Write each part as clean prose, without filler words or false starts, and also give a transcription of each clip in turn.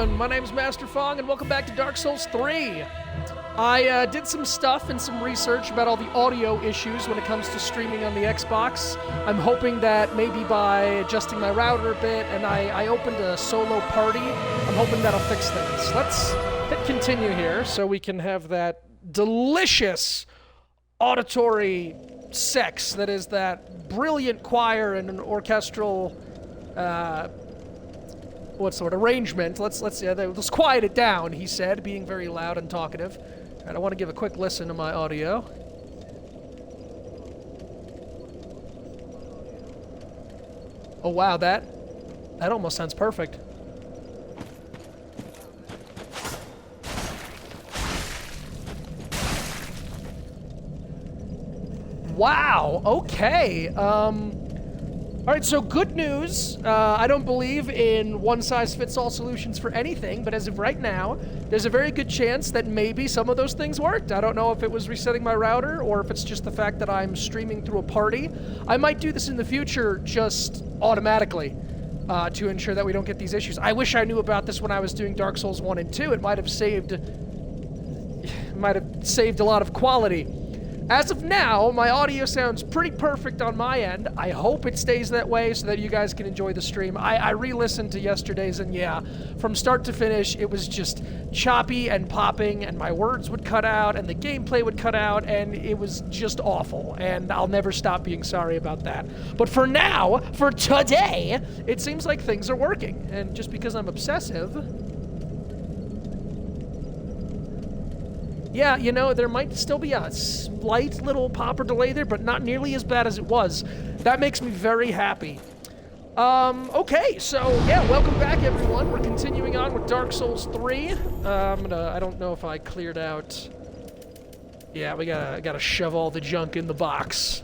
everyone, my name's Master Fong, and welcome back to Dark Souls 3. I did some stuff and some research about all the audio issues when it comes to streaming on the Xbox. I'm hoping that maybe by adjusting my router a bit, and I opened a solo party, I'm hoping that'll fix things. Let's hit continue here so we can have that delicious auditory sex that is that brilliant choir and an orchestral what's the word? Arrangement. Let's quiet it down, he said, being very loud and talkative. And I want to give a quick listen to my audio. Oh wow, that almost sounds perfect. Wow, okay. Alright, so good news. I don't believe in one-size-fits-all solutions for anything, but as of right now, there's a very good chance that maybe some of those things worked. I don't know if it was resetting my router or if it's just the fact that I'm streaming through a party. I might do this in the future just automatically to ensure that we don't get these issues. I wish I knew about this when I was doing Dark Souls 1 and 2. It might have saved a lot of quality. As of now, my audio sounds pretty perfect on my end. I hope it stays that way so that you guys can enjoy the stream. I re-listened to yesterday's, and yeah, from start to finish, it was just choppy and popping, and my words would cut out, and the gameplay would cut out, and it was just awful, and I'll never stop being sorry about that. But for now, for today, it seems like things are working, and just because I'm obsessive... Yeah, you know, there might still be a slight little pop or delay there, but not nearly as bad as it was. That makes me very happy. Okay, so, yeah, welcome back, everyone. We're continuing on with Dark Souls 3. I don't know if I cleared out... Yeah, we gotta shove all the junk in the box.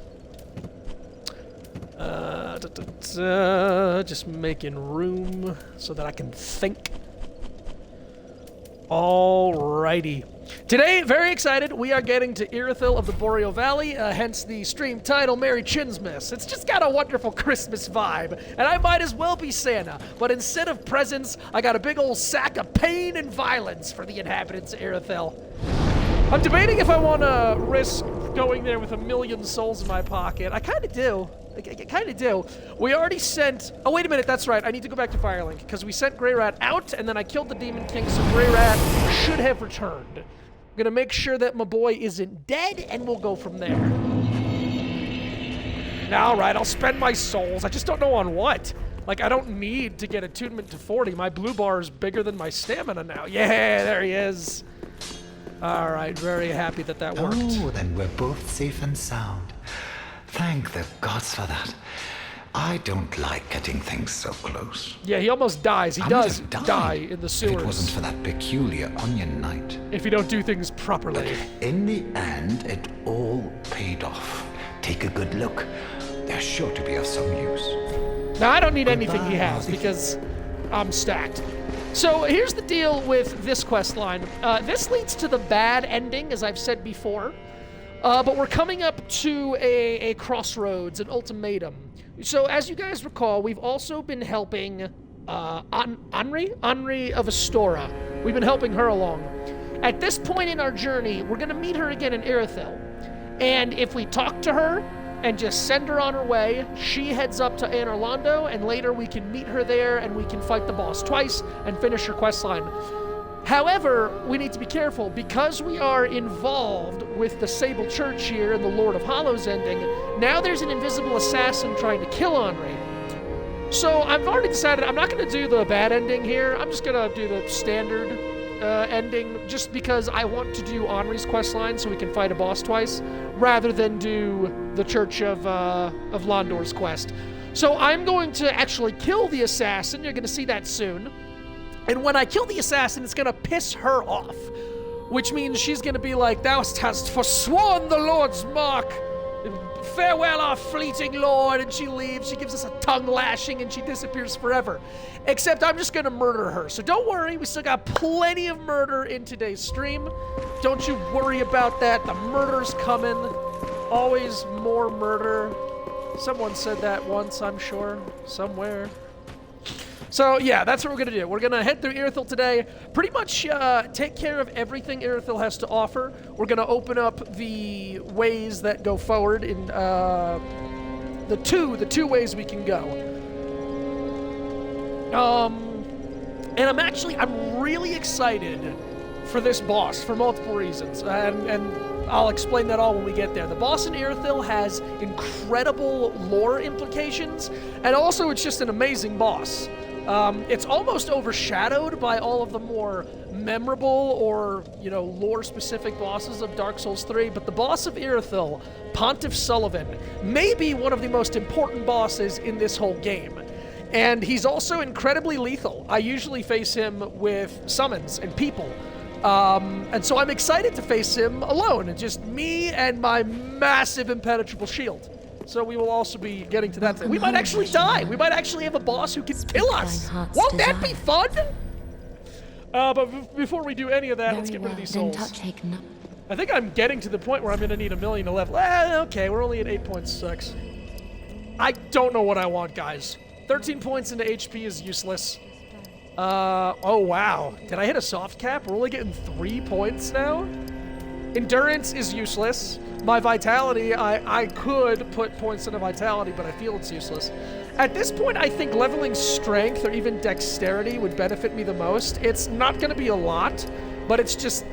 Just making room so that I can think. Alrighty. Today, very excited, we are getting to Irithyll of the Boreal Valley, hence the stream title, Merry Chinsmas. It's just got a wonderful Christmas vibe, and I might as well be Santa, but instead of presents, I got a big old sack of pain and violence for the inhabitants of Irithyll. I'm debating if I want to risk going there with 1,000,000 souls in my pocket. I kind of do. We already sent... Oh, wait a minute, that's right. I need to go back to Firelink, because we sent Grey Rat out, and then I killed the Demon King, so Grey Rat should have returned. I'm gonna make sure that my boy isn't dead, and we'll go from there. Alright, I'll spend my souls. I just don't know on what. Like, I don't need to get attunement to 40. My blue bar is bigger than my stamina now. Yeah, there he is. Alright, very happy that worked. Oh, then we're both safe and sound. Thank the gods for that. I don't like getting things so close. Yeah, he almost dies. He does die in the sewers. If it wasn't for that peculiar onion knight. If you don't do things properly. But in the end, it all paid off. Take a good look. They're sure to be of some use. Now, I don't need anything he has because I'm stacked. So here's the deal with this quest line. This leads to the bad ending, as I've said before. But we're coming up to a crossroads, an ultimatum. So, as you guys recall, we've also been helping Anri of Astora. We've been helping her along. At this point in our journey, we're going to meet her again in Irithyll. And if we talk to her and just send her on her way, she heads up to Anor Londo, and later we can meet her there and we can fight the boss twice and finish her quest line. However, we need to be careful, because we are involved with the Sable Church here and the Lord of Hollows ending. Now there's an invisible assassin trying to kill Henri. So I've already decided I'm not going to do the bad ending here. I'm just going to do the standard ending, just because I want to do Henri's quest line so we can fight a boss twice, rather than do the Church of Londor's quest. So I'm going to actually kill the assassin. You're going to see that soon. And when I kill the assassin, it's gonna piss her off. Which means she's gonna be like, "Thou hast forsworn the Lord's mark. Farewell, our fleeting Lord." And she leaves, she gives us a tongue lashing, and she disappears forever. Except I'm just gonna murder her. So don't worry, we still got plenty of murder in today's stream. Don't you worry about that. The murder's coming. Always more murder. Someone said that once, I'm sure. Somewhere. So yeah, that's what we're gonna do. We're gonna head through Irithyll today. Pretty much take care of everything Irithyll has to offer. We're gonna open up the ways that go forward in the two ways we can go. And I'm really excited for this boss for multiple reasons, and I'll explain that all when we get there. The boss in Irithyll has incredible lore implications, and also it's just an amazing boss. It's almost overshadowed by all of the more memorable or, lore-specific bosses of Dark Souls 3, but the boss of Irithyll, Pontiff Sullivan, may be one of the most important bosses in this whole game. And he's also incredibly lethal. I usually face him with summons and people. And so I'm excited to face him alone. It's just me and my massive impenetrable shield. So we will also be getting to that. We might actually die. We might actually have a boss who can kill us. Won't that be fun? But before we do any of that, let's get rid of these souls. I think I'm getting to the point where I'm going to need 1 million to level. Okay, we're only at 8.6. I don't know what I want, guys. 13 points into HP is useless. Oh wow. Did I hit a soft cap? We're only getting 3 points now? Endurance is useless. My vitality, I could put points into vitality, but I feel it's useless. At this point, I think leveling strength or even dexterity would benefit me the most. It's not going to be a lot, but it's just,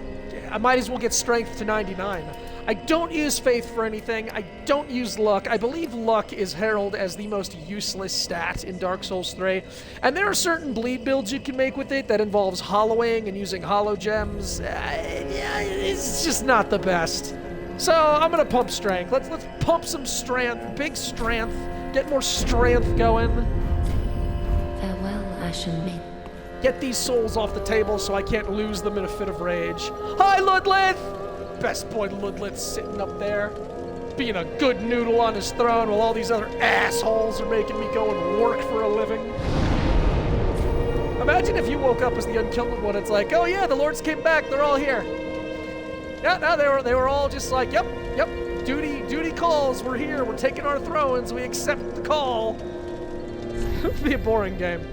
I might as well get strength to 99. I don't use faith for anything. I don't use luck. I believe luck is heralded as the most useless stat in Dark Souls 3. And there are certain bleed builds you can make with it that involves hollowing and using hollow gems. It's just not the best. So I'm gonna pump strength. Let's pump some strength, big strength, get more strength going. Farewell, Ashen Maiden. Get these souls off the table so I can't lose them in a fit of rage. Hi, Ludlith! Best boy Ludlith's sitting up there, being a good noodle on his throne while all these other assholes are making me go and work for a living. Imagine if you woke up as the unkillable one. It's like, oh yeah, the lords came back. They're all here. Yeah, no, they were all just like, yep. Duty calls. We're here. We're taking our thrones. We accept the call. It'd be a boring game.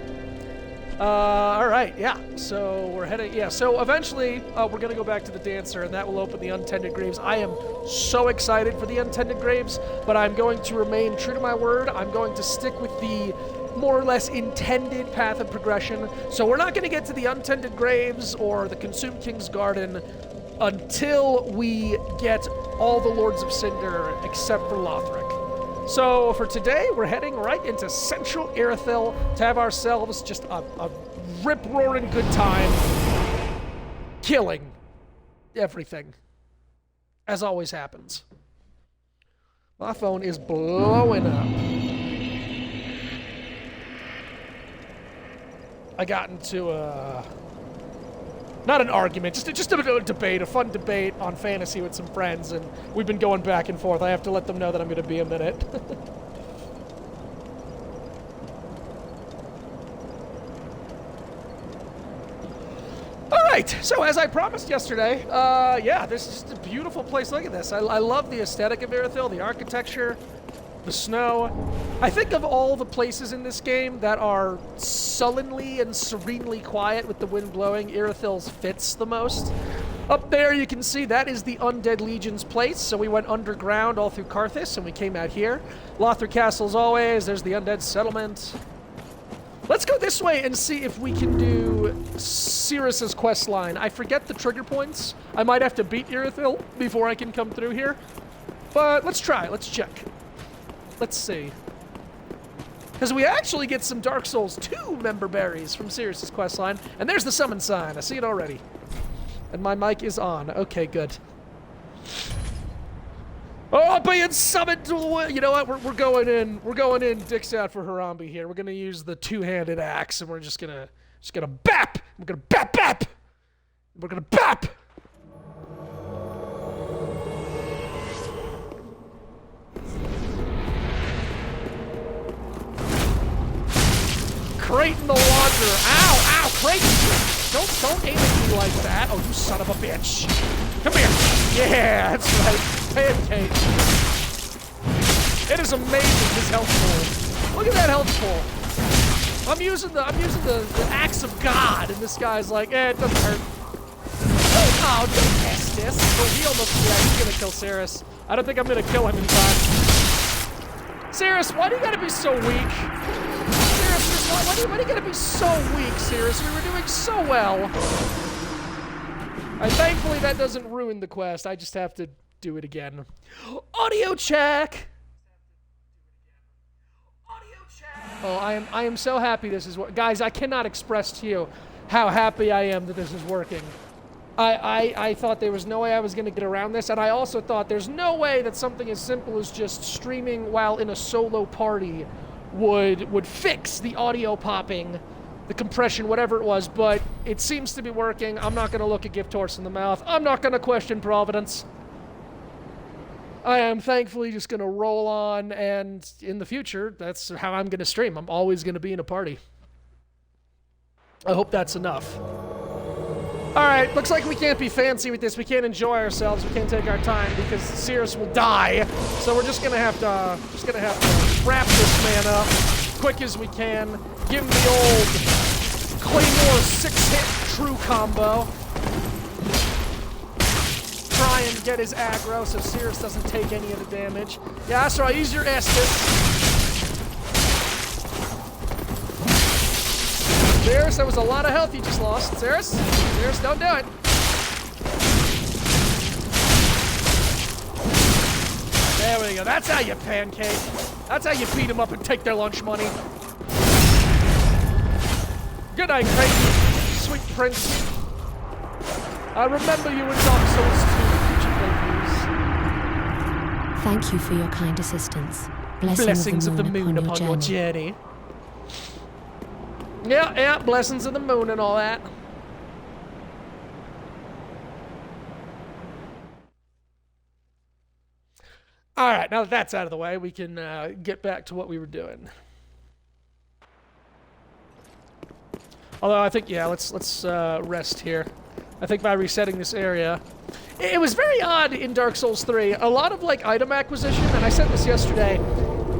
All right, yeah. So we're heading. Yeah. So eventually, we're gonna go back to the dancer, and that will open the untended graves. I am so excited for the untended graves, but I'm going to remain true to my word. I'm going to stick with the more or less intended path of progression. So we're not going to get to the untended graves or the consumed king's garden until we get all the lords of Cinder except for Lothric. So for today, we're heading right into central Irithyll to have ourselves just a rip-roaring good time, killing everything, as always happens. My phone is blowing up. I got into not an argument, just a debate, a fun debate on fantasy with some friends, and we've been going back and forth. I have to let them know that I'm going to be a minute. All right, so as I promised yesterday, yeah, this is just a beautiful place. Look at this. I love the aesthetic of Irithyll, the architecture, the snow. I think of all the places in this game that are sullenly and serenely quiet with the wind blowing, Irithyll's fits the most. Up there you can see that is the Undead Legion's place, so we went underground all through Karthus and we came out here. Lothric Castle as always, there's the Undead Settlement. Let's go this way and see if we can do Cirrus's quest line. I forget the trigger points. I might have to beat Irithyll before I can come through here. But let's try, let's check. Let's see. Because we actually get some Dark Souls 2 member berries from Cirrus's questline. And there's the summon sign. I see it already. And my mic is on. Okay, good. Oh, being summoned to the... You know what? We're going in. We're going in dicks out for Harambe here. We're going to use the two-handed axe, and we're just going to bap. We're going to bap, bap. We're going to bap. Creighton the Wanderer. Ow, ow, Creighton. Don't aim at me like that. Oh, you son of a bitch. Come here. Yeah, that's right. Pancake. It is amazing, this health pool. Look at that health pool. I'm using the axe of God, and this guy's like, it doesn't hurt. Oh, don't Estes. Oh, he almost, yeah, he's gonna kill Cirrus. I don't think I'm gonna kill him in time. Cirrus, why do you gotta be so weak? Cirrus, why do you gotta be so weak, Cirrus? We were doing so well. Thankfully that doesn't ruin the quest. I just have to do it again. Audio check! Oh, I am so happy this is what, guys, I cannot express to you how happy I am that this is working. I thought there was no way I was going to get around this, and I also thought there's no way that something as simple as just streaming while in a solo party would fix the audio popping, the compression, whatever it was, but it seems to be working. I'm not going to look a gift horse in the mouth. I'm not going to question Providence. I am thankfully just going to roll on, and in the future, that's how I'm going to stream. I'm always going to be in a party. I hope that's enough. Alright, looks like we can't be fancy with this. We can't enjoy ourselves. We can't take our time because Cirrus will die. So we're just gonna have to wrap this man up quick as we can. Give him the old Claymore 6-hit true combo. Try and get his aggro so Cirrus doesn't take any of the damage. Yeah, that's right, use your Estus. Cirrus, that was a lot of health you just lost. Cirrus, don't do it. There we go. That's how you pancake. That's how you beat them up and take their lunch money. Good night, Creighton. Sweet prince. I remember you in Dark Souls 2 future playthroughs. Thank you for your kind assistance. Blessings of the moon upon your journey. Yeah, blessings of the moon and all that. All right, now that that's out of the way, we can get back to what we were doing. Although I think, yeah, let's rest here. I think by resetting this area, it was very odd in Dark Souls 3. A lot of like item acquisition, and I said this yesterday.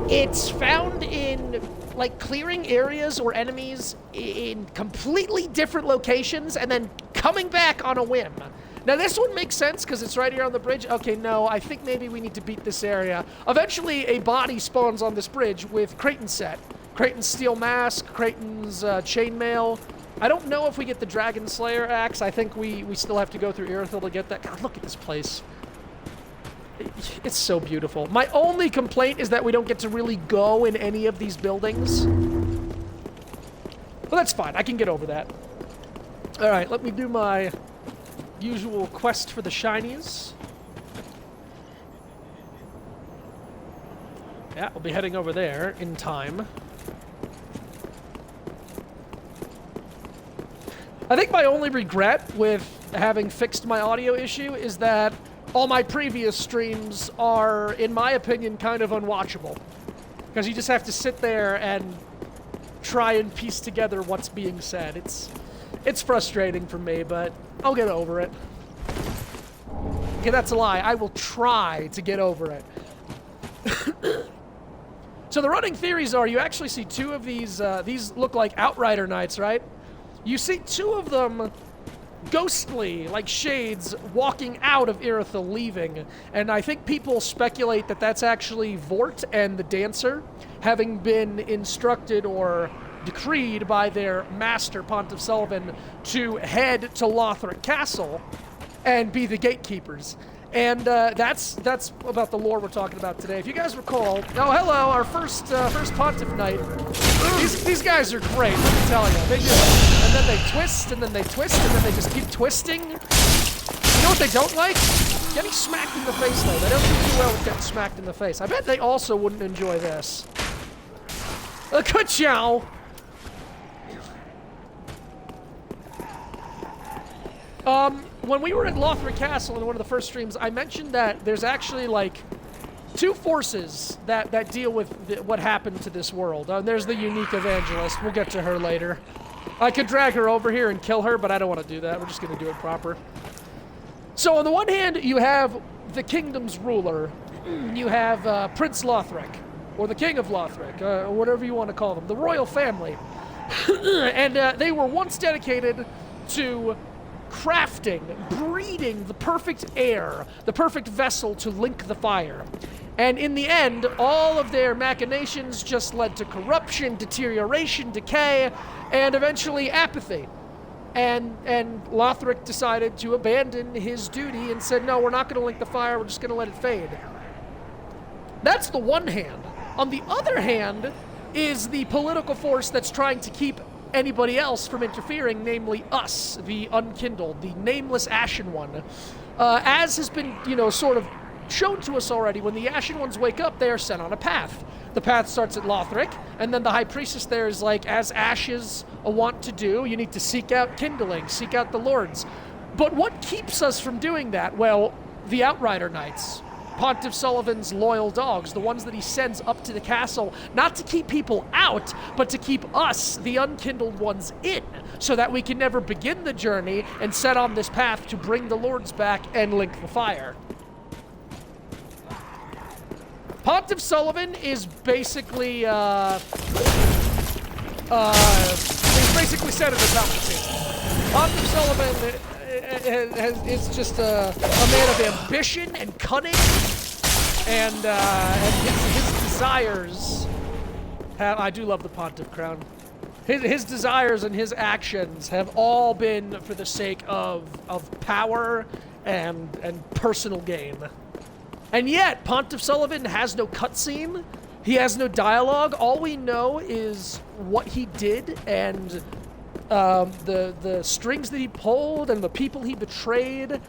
It's found in like clearing areas or enemies in completely different locations and then coming back on a whim. Now this one makes sense because it's right here on the bridge. Okay, no, I think maybe we need to beat this area. Eventually a body spawns on this bridge with Creighton's set. Creighton's steel mask, Creighton's chainmail. I don't know if we get the Dragon Slayer axe. I think we still have to go through Irithyll to get that. God, look at this place. It's so beautiful. My only complaint is that we don't get to really go in any of these buildings. But that's fine. I can get over that. All right, let me do my usual quest for the shinies. Yeah, we'll be heading over there in time. I think my only regret with having fixed my audio issue is that all my previous streams are, in my opinion, kind of unwatchable. Because you just have to sit there and try and piece together what's being said. It's frustrating for me, but I'll get over it. Okay, that's a lie. I will try to get over it. So the running theories are you actually see two of these look like Outrider Knights, right? You see two of them ghostly, like shades, walking out of Irithyll, leaving. And I think people speculate that that's actually Vort and the Dancer, having been instructed or decreed by their master, Pontiff Sullivan, to head to Lothric Castle and be the gatekeepers. And that's about the lore we're talking about today. If you guys recall, oh hello, our first Pontiff Knight. These guys are great, let me tell you. They just, and then they twist, and then they twist, and then they just keep twisting. You know what they don't like? Getting smacked in the face, though. They don't do too well with getting smacked in the face. I bet they also wouldn't enjoy this. Ka-chow! When we were at Lothric Castle in one of the first streams, I mentioned that there's actually, like, two forces that deal with what happened to this world. There's the unique evangelist. We'll get to her later. I could drag her over here and kill her, but I don't want to do that. We're just going to do it proper. So on the one hand, you have the kingdom's ruler. You have Prince Lothric, or the King of Lothric, or whatever you want to call them, the royal family. And they were once dedicated to crafting, breeding the perfect heir, the perfect vessel to link the fire. And in the end, all of their machinations just led to corruption, deterioration, decay, and eventually apathy. And Lothric decided to abandon his duty and said, no, we're not going to link the fire, we're just going to let it fade. That's the one hand. On the other hand is the political force that's trying to keep anybody else from interfering, namely us, the Unkindled, the nameless Ashen One. As has been, sort of shown to us already, when the Ashen Ones wake up, they are sent on a path. The path starts at Lothric, and then the High Priestess there is like, as ashes want to do, you need to seek out kindling, seek out the Lords. But what keeps us from doing that? Well, the Outrider Knights. Pontiff Sullivan's loyal dogs, the ones that he sends up to the castle, not to keep people out, but to keep us, the Unkindled ones, in, so that we can never begin the journey and set on this path to bring the Lords back and link the fire. Pontiff Sullivan is basically, he's basically Senator Palpatine. Pontiff Sullivan is just a man of ambition and cunning, and his desires have, I do love the Pontiff crown. His desires and his actions have all been for the sake of power and personal gain. And yet, Pontiff Sullivan has no cutscene. He has no dialogue. All we know is what he did and the strings that he pulled and the people he betrayed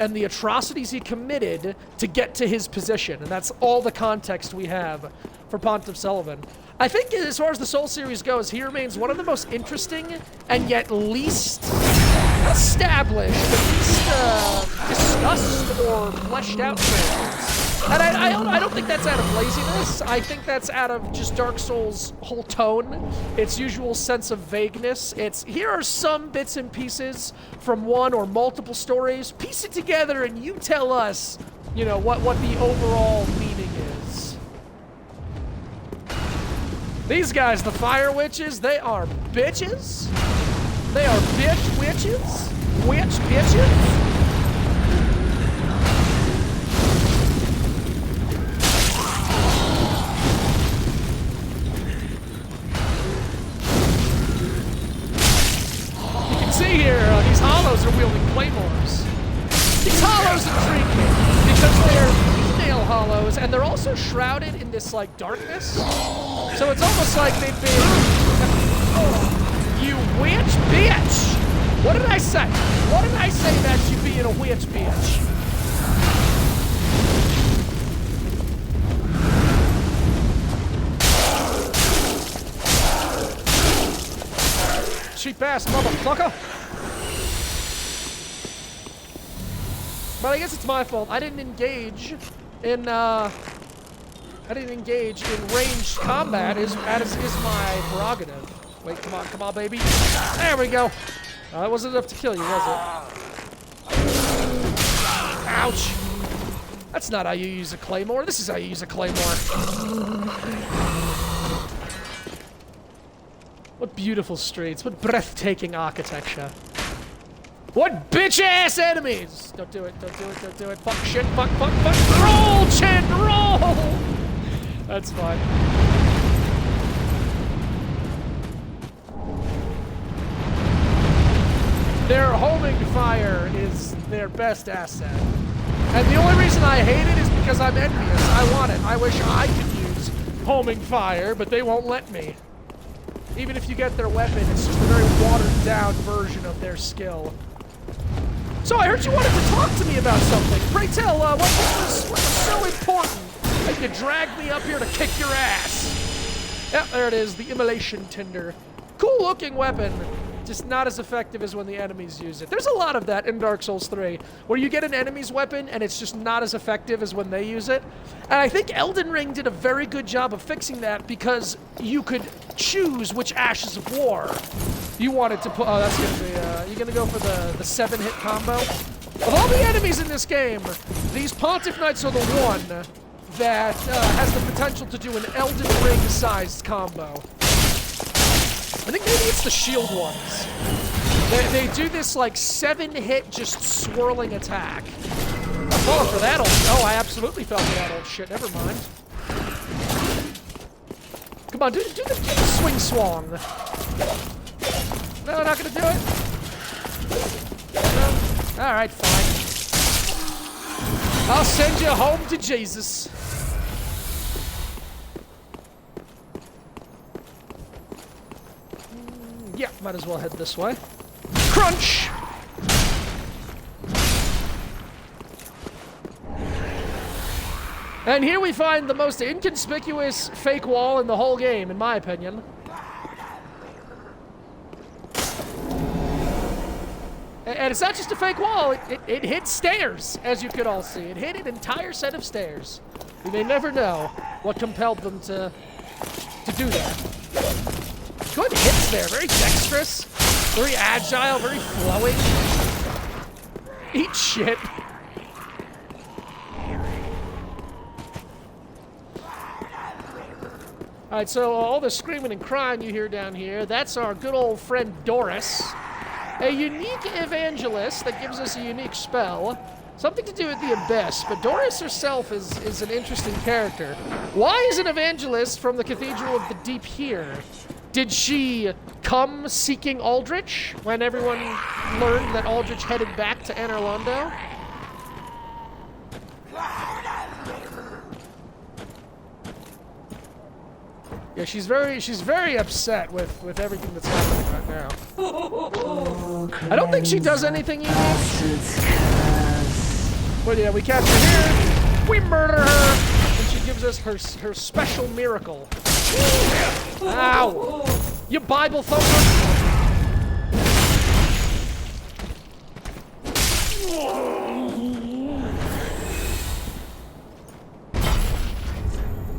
and the atrocities he committed to get to his position. And that's all the context we have for Pontiff Sullivan. I think as far as the Soul series goes, he remains one of the most interesting and yet least established, at least discussed or fleshed out characters. And I don't think that's out of laziness. I think that's out of just Dark Souls' whole tone, its usual sense of vagueness. It's, here are some bits and pieces from one or multiple stories. Piece it together and you tell us, what the overall meaning is. These guys, the Fire Witches, they are bitches. They are bitch witches. Witch bitches. See here, these hollows are wielding claymores. These hollows intrigue me because they're female hollows and they're also shrouded in this like darkness. So it's almost like they've been, you witch bitch. What did I say? What did I say about you being a witch bitch? Cheap ass motherfucker. But I guess it's my fault. I didn't engage in ranged combat is my prerogative. Wait, come on, baby. There we go. That wasn't enough to kill you, was it? Ouch. That's not how you use a claymore. This is how you use a claymore. What beautiful streets. What breathtaking architecture. What bitch-ass enemies! Don't do it. Fuck shit, fuck. Roll, Chin, roll! That's fine. Their homing fire is their best asset. And the only reason I hate it is because I'm envious. I want it. I wish I could use homing fire, but they won't let me. Even if you get their weapon, it's just a very watered-down version of their skill. So I heard you wanted to talk to me about something. Pray tell, what was so important that you dragged me up here to kick your ass? Yep, there it is, the immolation tinder. Cool-looking weapon, just not as effective as when the enemies use it. There's a lot of that in Dark Souls 3, where you get an enemy's weapon and it's just not as effective as when they use it. And I think Elden Ring did a very good job of fixing that because you could choose which Ashes of War you wanted to put. Oh, that's gonna be, you're gonna go for the 7-hit combo? Of all the enemies in this game, these Pontiff Knights are the one that has the potential to do an Elden Ring-sized combo. I think maybe it's the shield ones. They do this like 7-hit just swirling attack. I'm falling for that old. Oh, I absolutely fell for that old shit. Never mind. Come on, do the swing swong. No, not gonna do it. No. All right, fine. I'll send you home to Jesus. Yeah, might as well head this way. Crunch! And here we find the most inconspicuous fake wall in the whole game, in my opinion. And it's not just a fake wall, it hit stairs, as you could all see. It hit an entire set of stairs. We may never know what compelled them to do that. Good hits there, very dexterous, very agile, very flowing. Eat shit. Alright, so all the screaming and crying you hear down here, that's our good old friend Doris. A unique evangelist that gives us a unique spell. Something to do with the Abyss, but Doris herself is an interesting character. Why is an evangelist from the Cathedral of the Deep here? Did she come seeking Aldrich when everyone learned that Aldrich headed back to Anor Londo? Yeah, she's very upset with everything that's happening right now. I don't think she does anything unique. But yeah, we capture her, we murder her, and she gives us her special miracle. Ow! You Bible thumper!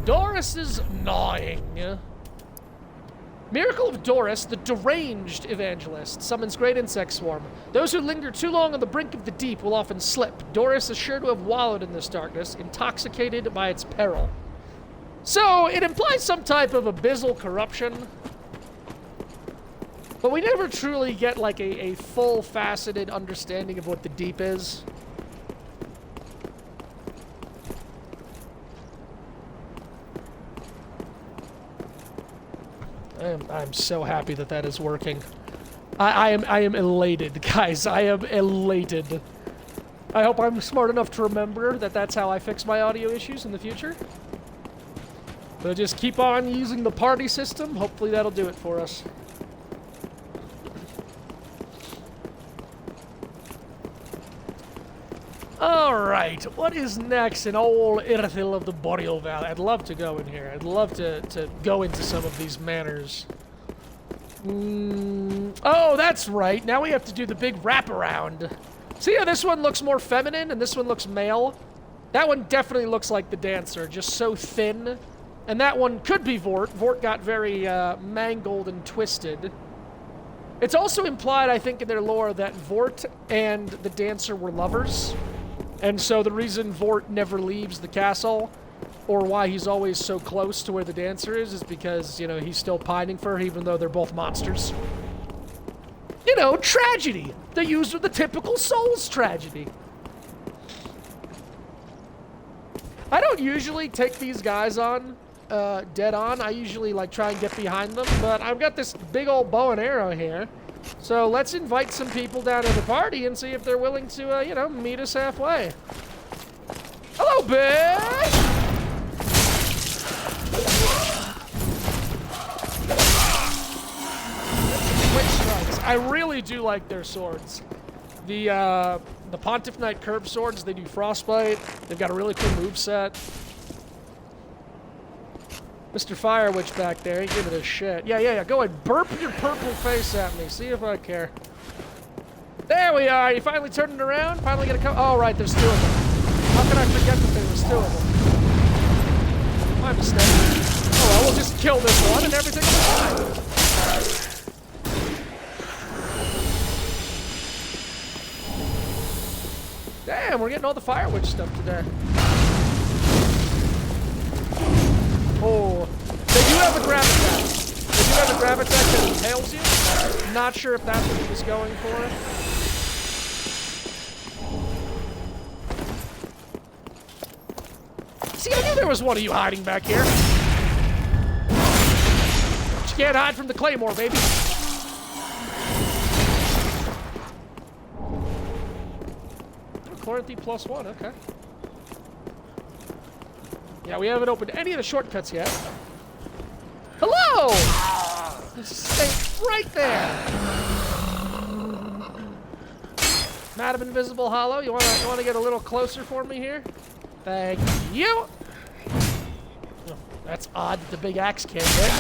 Doris is gnawing. Miracle of Doris, the deranged evangelist, summons great insect swarm. Those who linger too long on the brink of the deep will often slip. Doris is sure to have wallowed in this darkness, intoxicated by its peril. So, it implies some type of abyssal corruption. But we never truly get, like, a full-faceted understanding of what the deep is. I'm so happy that is working. I am elated, guys. I am elated. I hope I'm smart enough to remember that that's how I fix my audio issues in the future. So just keep on using the party system. Hopefully that'll do it for us. Alright, what is next in old Irithyll of the Boreal Valley? I'd love to go in here. I'd love to go into some of these manors. Oh, that's right. Now we have to do the big wraparound. See how this one looks more feminine and this one looks male? That one definitely looks like the dancer, just so thin. And that one could be Vort. Vort got very mangled and twisted. It's also implied, I think, in their lore that Vort and the dancer were lovers. And so the reason Vort never leaves the castle, or why he's always so close to where the dancer is because, you know, he's still pining for her even though they're both monsters. You know, tragedy. The typical Souls tragedy. I don't usually take these guys on dead on. I usually like try and get behind them, but I've got this big old bow and arrow here. So let's invite some people down to the party and see if they're willing to, you know, meet us halfway. Hello, bitch! Witch strikes. I really do like their swords. The Pontiff Knight curved swords, they do frostbite. They've got a really cool moveset. Mr. Fire Witch back there, he give it a shit. Yeah. Go ahead, burp your purple face at me. See if I care. There we are. You finally turning around? Finally gonna come? Oh, right, there's two of them. How can I forget that there was two of them? My mistake. Oh, well, we'll just kill this one and everything's fine. Damn, we're getting all the Fire Witch stuff today. Oh, they do have a grab attack. They do have a gravitate that impales you. Not sure if that's what he was going for. See, I knew there was one of you hiding back here. But you can't hide from the claymore, baby. Chloranthy +1, okay. Yeah, we haven't opened any of the shortcuts yet. Hello! Stay right there. Madam Invisible Hollow, you wanna get a little closer for me here? Thank you. Oh, that's odd that the big axe can't hit.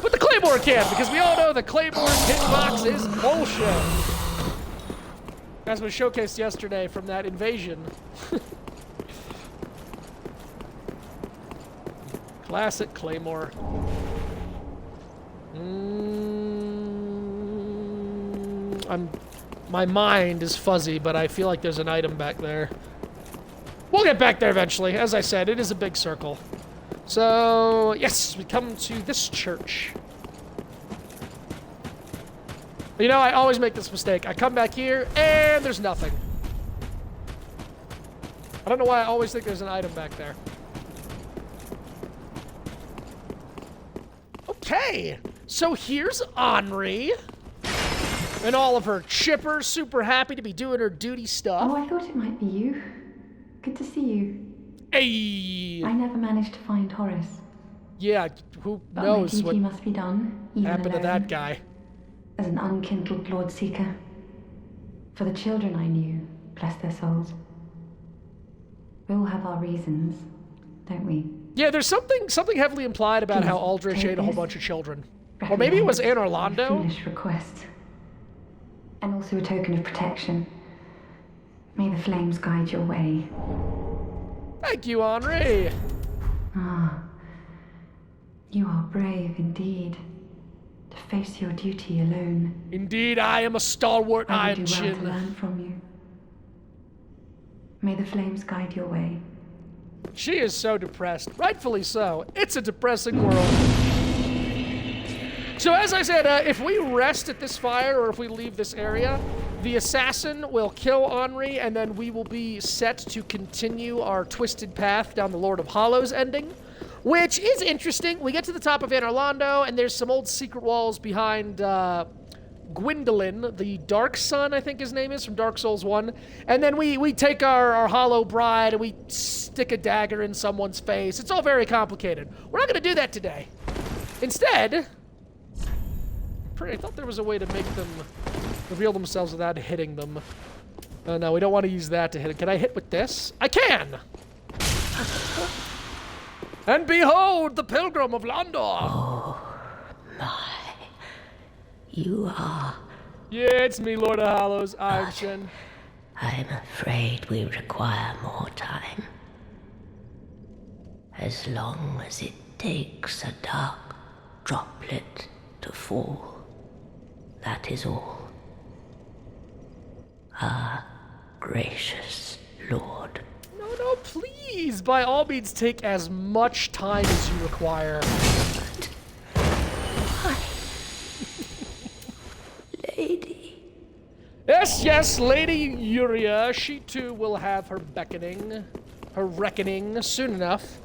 But the claymore can, because we all know the claymore's hitbox is bullshit. As was showcased yesterday from that invasion. Classic claymore. My mind is fuzzy, but I feel like there's an item back there. We'll get back there eventually. As I said, it is a big circle. So, yes, we come to this church. You know, I always make this mistake. I come back here, and there's nothing. I don't know why I always think there's an item back there. Okay, so here's Henri. And all of her chippers, super happy to be doing her duty stuff. Oh, I thought it might be you. Good to see you. Hey! I never managed to find Horace. Yeah, who But knows my duty what must be done, even happened to alone, that guy. as an unkindled Lord Seeker. For the children I knew, bless their souls. We all have our reasons, don't we? Yeah, there's something heavily implied about how Please, Aldrich take ate a whole this. bunch of children. Or maybe it was Anne My Orlando. foolish request. And also a token of protection. May the flames guide your way. Thank you, Henri. Ah, you are brave indeed. To face your duty alone. Indeed, I am a stalwart I iron would do well to chin. learn from you. May the flames guide your way. She is so depressed. Rightfully so. It's a depressing world. So as I said, if we rest at this fire or if we leave this area, the assassin will kill Henri, and then we will be set to continue our twisted path down the Lord of Hollows ending, which is interesting. We get to the top of Anne Orlando, and there's some old secret walls behind Gwendolyn, the Dark Sun, I think his name is, from Dark Souls 1. And then we take our Hollow Bride, and we stick a dagger in someone's face. It's all very complicated. We're not going to do that today. Instead, I thought there was a way to make them reveal themselves without hitting them. Oh, no, we don't want to use that to hit it. Can I hit with this? I can! And behold, the Pilgrim of Landor! Oh, my. You are... Yeah, it's me, Lord of Hollows, Iron Chin. I'm afraid we require more time. As long as it takes a dark droplet to fall. That is all. Ah, gracious Lord. No, please, by all means, take as much time as you require. Lady. Yes, Lady Yuria. She too will have her reckoning soon enough.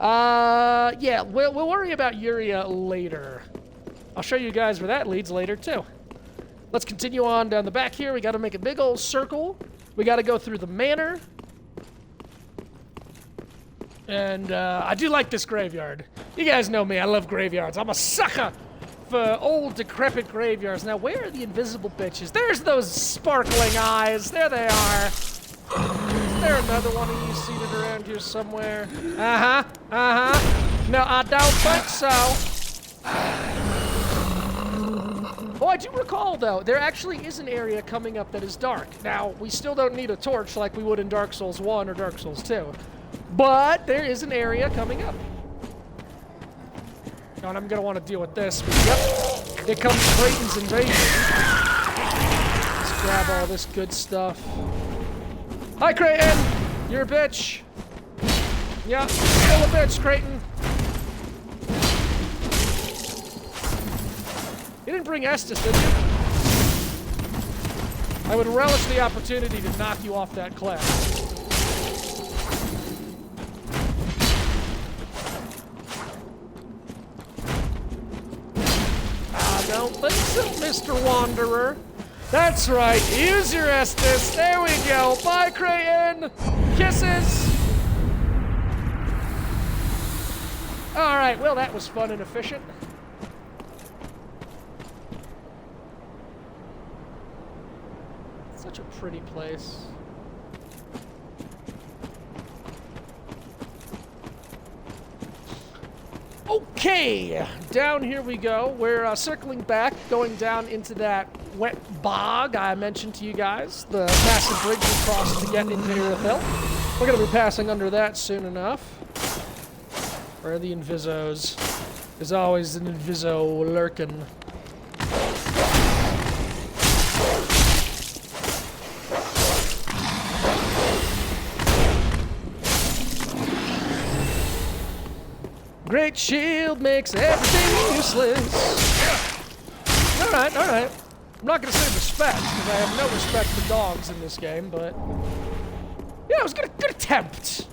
Yeah, we'll worry about Yuria later. I'll show you guys where that leads later, too. Let's continue on down the back here. We gotta make a big old circle. We gotta go through the manor. And, I do like this graveyard. You guys know me, I love graveyards. I'm a sucker for old, decrepit graveyards. Now, where are the invisible bitches? There's those sparkling eyes. There they are. Is there another one of you seated around here somewhere? No, I don't think so. Oh, I do recall, though, there actually is an area coming up that is dark. Now, we still don't need a torch like we would in Dark Souls 1 or Dark Souls 2. But there is an area coming up. Oh, and I'm going to want to deal with this. But yep, here comes Creighton's invasion. Let's grab all this good stuff. Hi, Creighton! You're a bitch. Yeah, still a bitch, Creighton. You didn't bring Estes, did you? I would relish the opportunity to knock you off that cliff. I don't think so, Mr. Wanderer. That's right, use your Estes. There we go. Bye, Creighton. Kisses. All right, well, that was fun and efficient. Such a pretty place. Okay, down here we go. We're circling back, going down into that wet bog I mentioned to you guys. The massive bridge we crossed to get into Irithyll. We're going to be passing under that soon enough. Where are the Invisos? There's always an Inviso lurking. Great shield makes everything useless. Alright, alright. I'm not gonna say respect, because I have no respect for dogs in this game, but... yeah, it was a good attempt.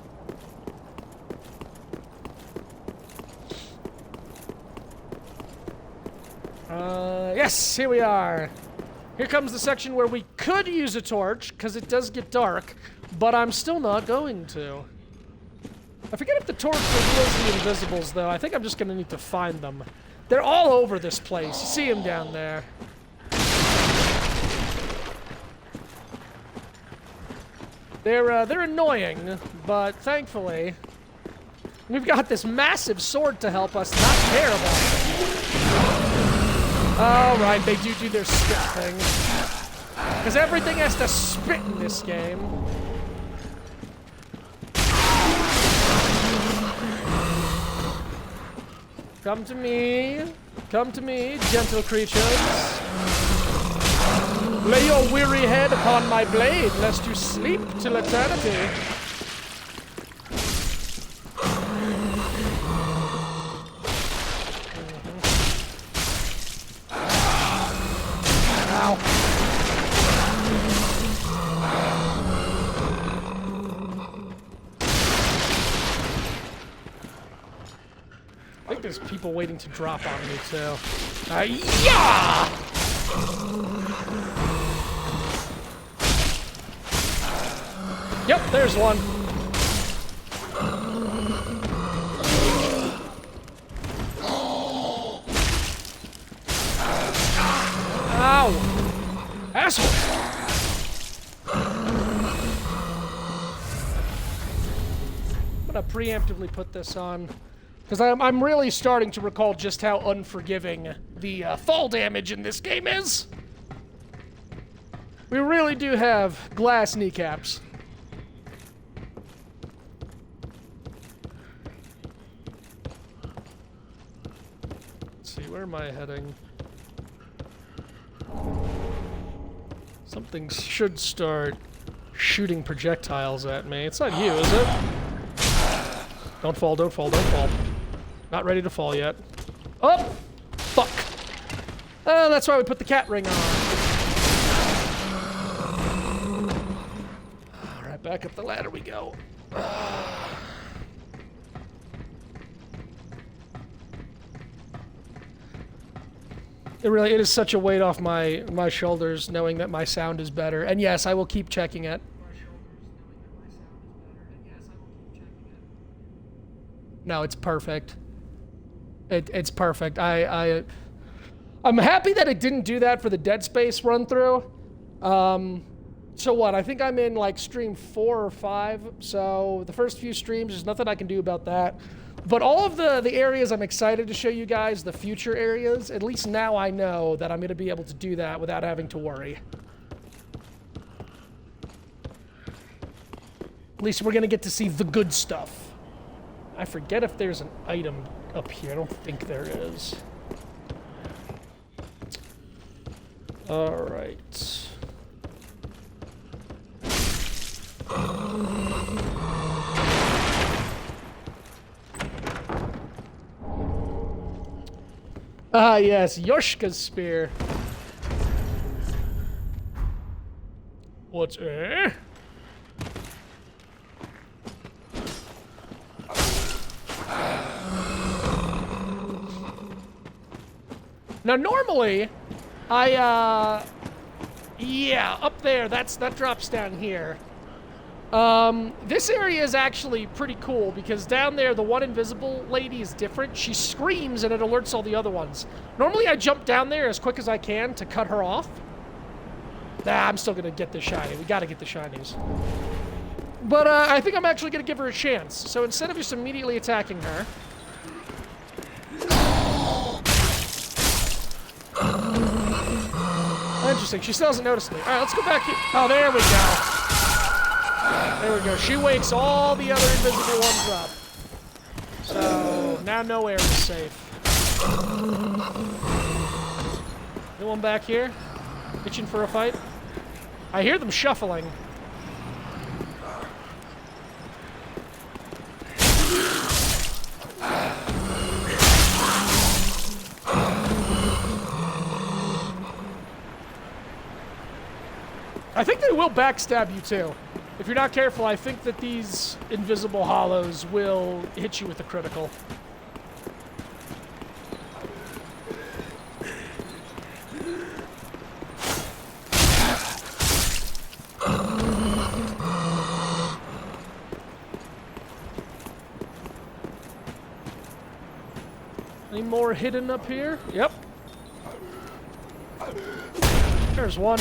Yes, here we are. Here comes the section where we could use a torch, because it does get dark, but I'm still not going to. I forget if the torch reveals the invisibles, though. I think I'm just gonna need to find them. They're all over this place. You see them down there. They're annoying, but thankfully, we've got this massive sword to help us not care about them. Alright, they do their spit thing. Because everything has to spit in this game. Come to me, gentle creatures. Lay your weary head upon my blade, lest you sleep till eternity. Ow. I think there's people waiting to drop on me, too. Yeah! Yep, there's one. Ow! Asshole! I'm gonna preemptively put this on. Because I'm really starting to recall just how unforgiving the fall damage in this game is. We really do have glass kneecaps. Let's see, where am I heading? Something should start shooting projectiles at me. It's not you, is it? Don't fall, don't fall, don't fall. Not ready to fall yet. Oh! Fuck! Oh, that's why we put the cat ring on. Alright, back up the ladder we go. It is such a weight off my shoulders knowing that my sound is better. And yes, I will keep checking it. No, it's perfect. It's perfect. I'm happy that it didn't do that for the Dead Space run through. So what? I think I'm in like stream 4 or 5. So the first few streams, there's nothing I can do about that. But all of the areas I'm excited to show you guys, the future areas, at least now I know that I'm going to be able to do that without having to worry. At least we're going to get to see the good stuff. I forget if there's an item up here. I don't think there is. All right. Ah, yes, Yoshka's spear. What's Now, normally, yeah, up there, that drops down here. This area is actually pretty cool because down there, the one invisible lady is different. She screams and it alerts all the other ones. Normally, I jump down there as quick as I can to cut her off. Nah, I'm still gonna get the shiny. We gotta get the shinies. But, I think I'm actually gonna give her a chance. So instead of just immediately attacking her... Interesting, she still hasn't noticed me. Alright, let's go back here. Oh, there we go. There we go. She wakes all the other invisible ones up. So, now nowhere is safe. Anyone back here? Itching for a fight? I hear them shuffling. I think they will backstab you too. If you're not careful, I think that these invisible hollows will hit you with a critical. Any more hidden up here? Yep. There's one.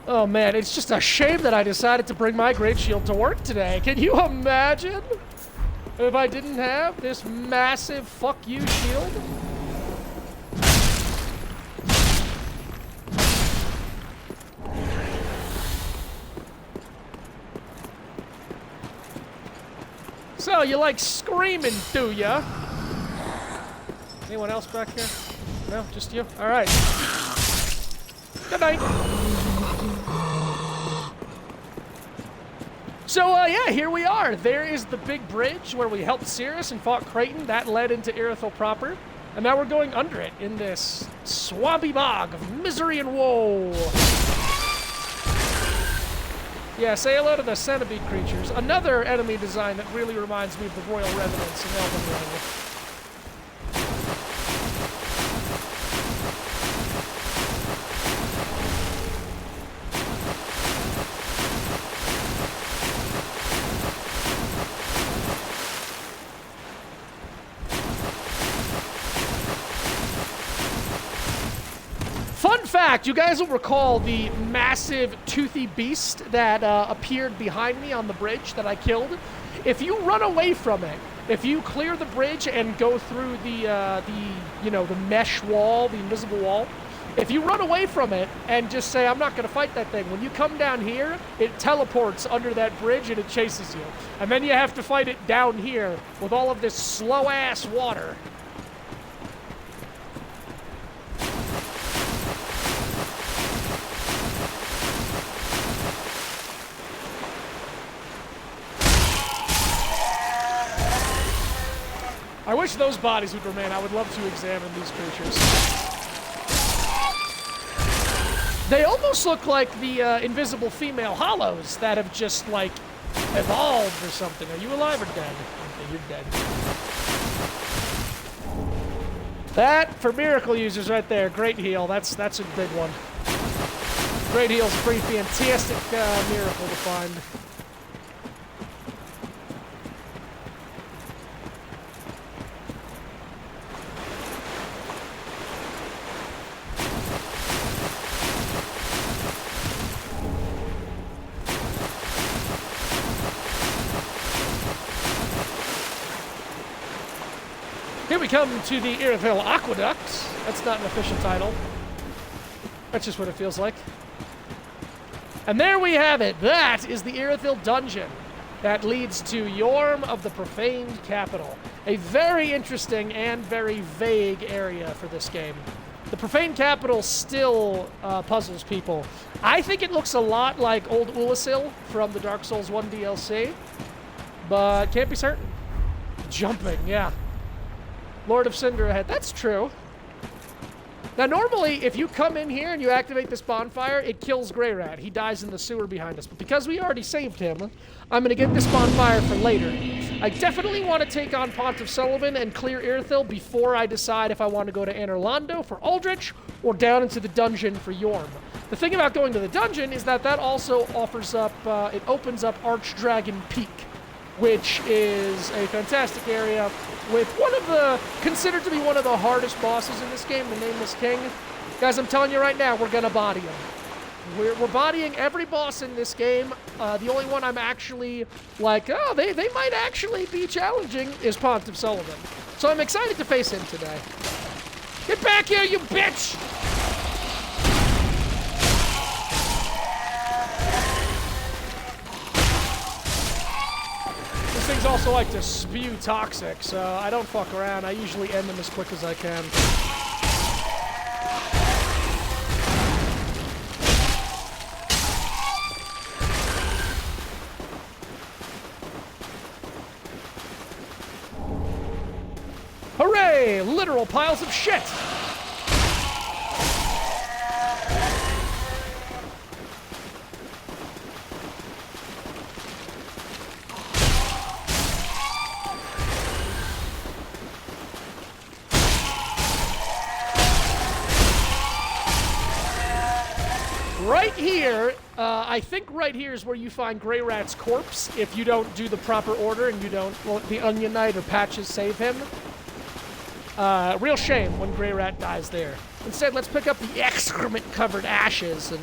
Oh man, it's just a shame that I decided to bring my great shield to work today. Can you imagine if I didn't have this massive fuck you shield? So, you like screaming, do ya? Anyone else back here? No, just you? Alright. Good night. So, yeah, here we are. There is the big bridge where we helped Cirrus and fought Creighton. That led into Irithyll proper. And now we're going under it in this swampy bog of misery and woe. Yeah, say hello to the centipede creatures. Another enemy design that really reminds me of the Royal Revenants in Elden Ring. Fun fact, you guys will recall the massive toothy beast that appeared behind me on the bridge that I killed. If you run away from it, if you clear the bridge and go through the mesh wall, the invisible wall, if you run away from it and just say, I'm not going to fight that thing, when you come down here, it teleports under that bridge and it chases you. And then you have to fight it down here with all of this slow-ass water. I wish those bodies would remain. I would love to examine these creatures. They almost look like the invisible female hollows that have just, like, evolved or something. Are you alive or dead? Okay, you're dead. That, for miracle users right there, great heal. That's a big one. Great heal's a pretty fantastic miracle to find. Here we come to the Irithyll Aqueduct. That's not an official title. That's just what it feels like. And there we have it. That is the Irithyll Dungeon that leads to Yorm of the Profaned Capital. A very interesting and very vague area for this game. The Profaned Capital still puzzles people. I think it looks a lot like Old Ulasil from the Dark Souls 1 DLC, but can't be certain. jumping, yeah. Lord of Cinder ahead. That's true. Now, normally, if you come in here and you activate this bonfire, it kills Grey Rat. He dies in the sewer behind us. But because we already saved him, I'm going to get this bonfire for later. I definitely want to take on Pontiff Sullivan and clear Irithyll before I decide if I want to go to Anorlando for Aldrich or down into the dungeon for Yorm. The thing about going to the dungeon is that also offers up, it opens up Archdragon Peak, which is a fantastic area with considered to be one of the hardest bosses in this game, the Nameless King. Guys, I'm telling you right now, we're gonna body him. We're bodying every boss in this game. The only one I'm actually like, oh, they might actually be challenging is Pontiff Sullivan. So I'm excited to face him today. Get back here, you bitch! Things also like to spew toxic, so I don't fuck around. I usually end them as quick as I can. Hooray! Literal piles of shit! Right here, I think right here is where you find Grey Rat's corpse if you don't do the proper order and you don't let the Onion Knight or Patches save him. Real shame when Grey Rat dies there. Instead, let's pick up the excrement-covered ashes and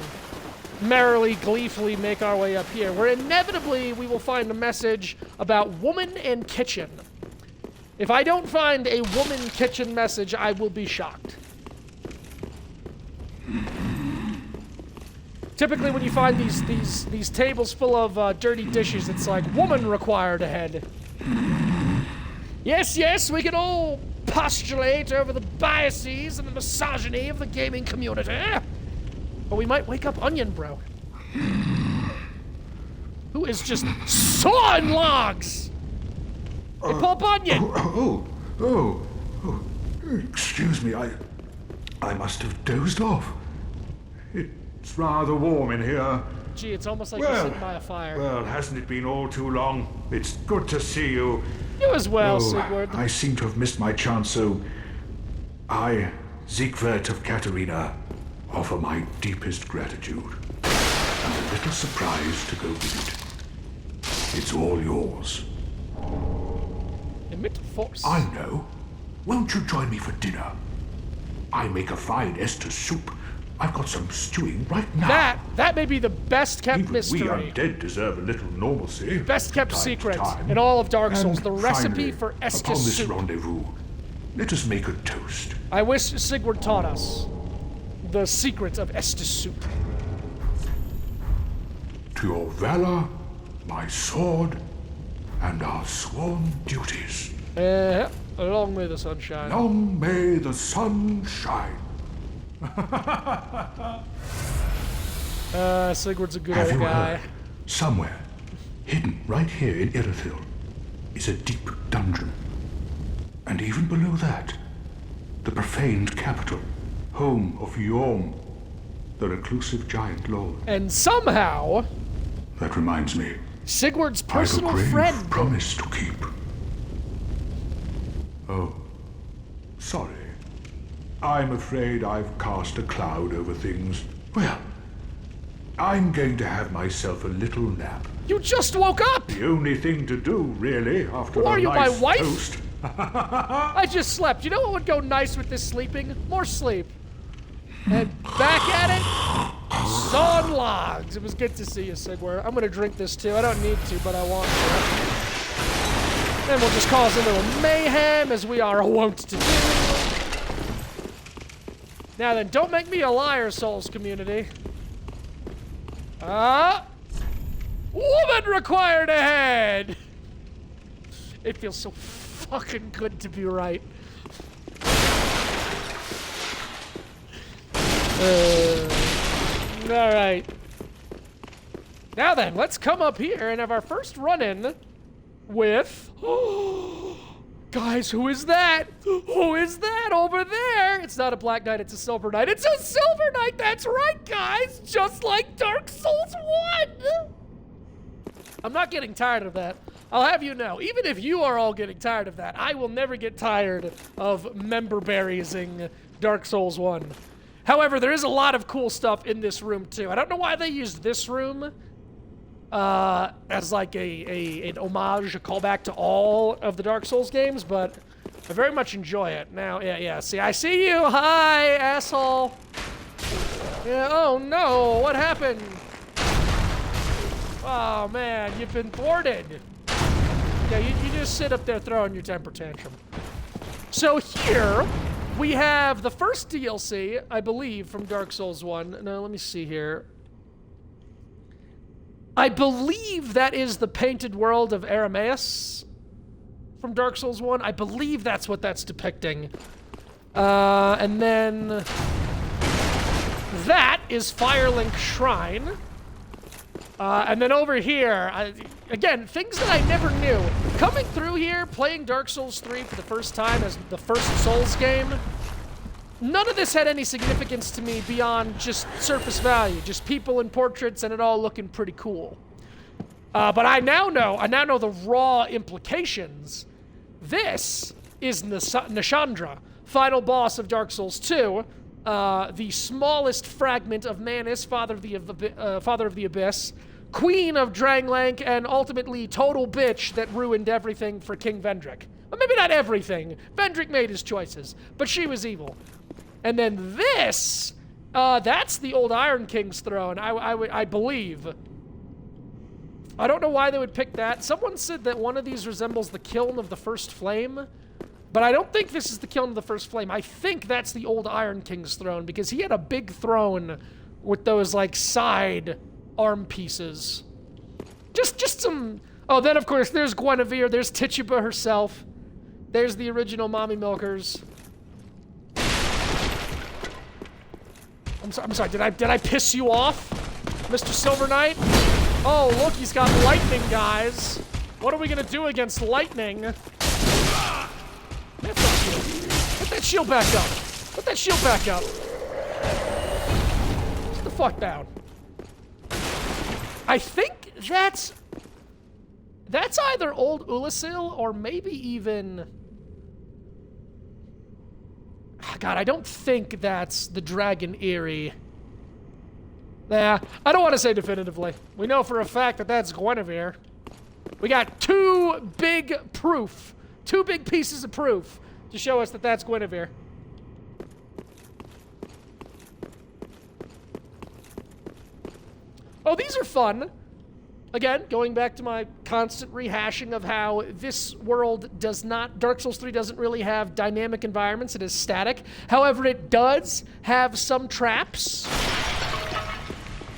merrily, gleefully make our way up here, where inevitably we will find a message about woman and kitchen. If I don't find a woman kitchen message, I will be shocked. Typically, when you find these tables full of dirty dishes, it's like, woman required ahead. Yes, we can all postulate over the biases and the misogyny of the gaming community. But we might wake up Onion Bro, who is just sawing logs. Hey, Pulp Onion! Excuse me, I must have dozed off. It's rather warm in here. Gee, it's almost like you're sitting by a fire. Well, hasn't it been all too long? It's good to see you. You as well, Sigurd. I seem to have missed my chance, so I, Siegward of Katarina, offer my deepest gratitude and a little surprise to go with it. It's all yours. Emit force. I know. Won't you join me for dinner? I make a fine Esther soup. I've got some stewing right now. That may be the best kept mystery. We undead deserve a little normalcy. Best kept secret in all of Dark Souls. The recipe for Estus upon this soup. rendezvous, let us make a toast. I wish Sigurd taught us the secret of Estus soup. To your valor, my sword, and our sworn duties. Long may the sun shine. Long may the sun shine. Sigurd's a good Have old you guy. heard? Somewhere, hidden right here in Irithyll, is a deep dungeon. And even below that, the profaned capital, home of Yorm, the reclusive giant lord. And somehow, That reminds me, Sigurd's I've personal a grave friend. promise to keep. Oh, sorry. I'm afraid I've cast a cloud over things. Well, I'm going to have myself a little nap. You just woke up! The only thing to do, really, after Who a are you, nice my wife? toast. I just slept. You know what would go nice with this sleeping? More sleep. And back at it, sawing logs. It was good to see you, Sigurd. I'm gonna drink this too. I don't need to, but I want to. Then we'll just cause a little mayhem, as we are wont to do. Now then, don't make me a liar, Souls community. Woman required ahead! It feels so fucking good to be right. Alright. Now then, let's come up here and have our first run-in with Guys, who is that? Who is that over there? It's not a Black Knight, it's a Silver Knight. It's a Silver Knight, that's right, guys! Just like Dark Souls 1! I'm not getting tired of that. I'll have you know, even if you are all getting tired of that, I will never get tired of member-berrying Dark Souls 1. However, there is a lot of cool stuff in this room, too. I don't know why they used this room as like an homage, a callback to all of the Dark Souls games, but I very much enjoy it. Now, yeah, see, I see you! Hi, asshole! Yeah, oh no, what happened? Oh man, you've been thwarted. Yeah, you just sit up there throwing your temper tantrum. So here, we have the first DLC, I believe, from Dark Souls 1. Now, let me see here. I believe that is the painted world of Arameus from Dark Souls 1. I believe that's what that's depicting. And then that is Firelink Shrine. And then over here, again, things that I never knew. Coming through here, playing Dark Souls 3 for the first time as the first Souls game, none of this had any significance to me beyond just surface value, just people and portraits and it all looking pretty cool. But I now know the raw implications. This is Nishandra, final boss of Dark Souls 2, the smallest fragment of Manus, father of the Abyss, queen of Dranglank, and ultimately total bitch that ruined everything for King Vendrick. Well, maybe not everything. Vendrick made his choices, but she was evil. And then this, that's the old Iron King's throne, I believe. I don't know why they would pick that. Someone said that one of these resembles the Kiln of the First Flame, but I don't think this is the Kiln of the First Flame. I think that's the old Iron King's throne, because he had a big throne with those, like, side arm pieces. Just some... Oh, then, of course, there's Guinevere, there's Tituba herself. There's the original Mommy Milkers. I'm sorry, did I piss you off, Mr. Silver Knight? Oh, look, he's got lightning, guys. What are we gonna do against lightning? Put that shield back up. Put that shield back up. Sit the fuck down. I think that's either old Ulasil or maybe even... God, I don't think that's the Dragon Eyrie. Nah, I don't want to say definitively. We know for a fact that that's Guinevere. We got two big pieces of proof to show us that that's Guinevere. Oh, these are fun. Again, going back to my constant rehashing of how this world does not, Dark Souls 3 doesn't really have dynamic environments, it is static. However, it does have some traps,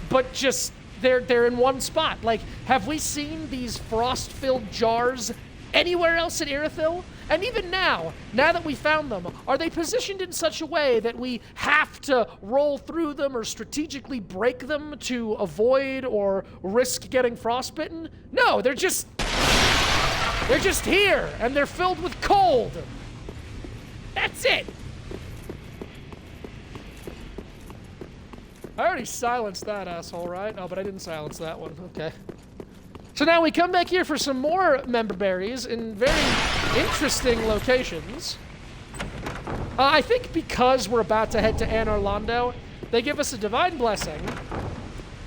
but just, they're in one spot. Like, have we seen these frost-filled jars anywhere else in Irithyll? And even now that we found them, are they positioned in such a way that we have to roll through them or strategically break them to avoid or risk getting frostbitten? No, they're just here, and they're filled with cold. That's it. I already silenced that asshole, right? Oh, but I didn't silence that one. Okay. So now we come back here for some more member berries in very interesting locations. I think because we're about to head to Anor Londo, they give us a divine blessing,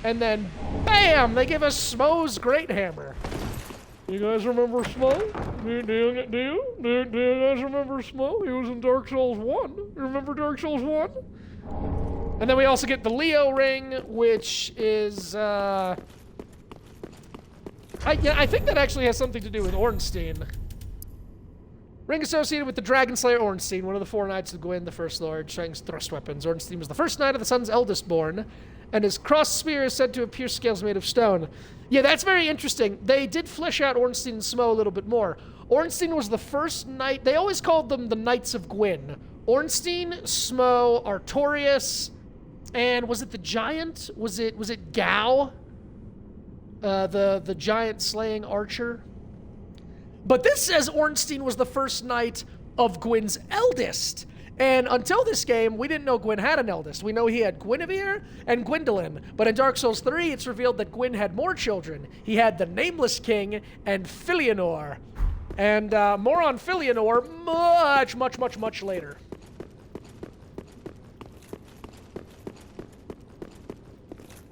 and then bam, they give us Smo's Great Hammer. You guys remember Smo? Do you guys remember Smo? He was in Dark Souls 1. You remember Dark Souls 1? And then we also get the Leo ring, which is I think that actually has something to do with Ornstein. Ring associated with the Dragon Slayer Ornstein, one of the four knights of Gwyn, the First Lord, Shang's thrust weapons. Ornstein was the first knight of the sun's eldest born, and his cross spear is said to have pierced scales made of stone. Yeah, that's very interesting. They did flesh out Ornstein and Smo a little bit more. Ornstein was the first knight. They always called them the Knights of Gwyn. Ornstein, Smo, Artorias, and was it the giant? Was it Gao? The giant slaying archer. But this says Ornstein was the first knight of Gwyn's eldest. And until this game, we didn't know Gwyn had an eldest. We know he had Guinevere and Gwyndolin. But in Dark Souls 3, it's revealed that Gwyn had more children. He had the Nameless King and Filianor. And more on Filianor much later.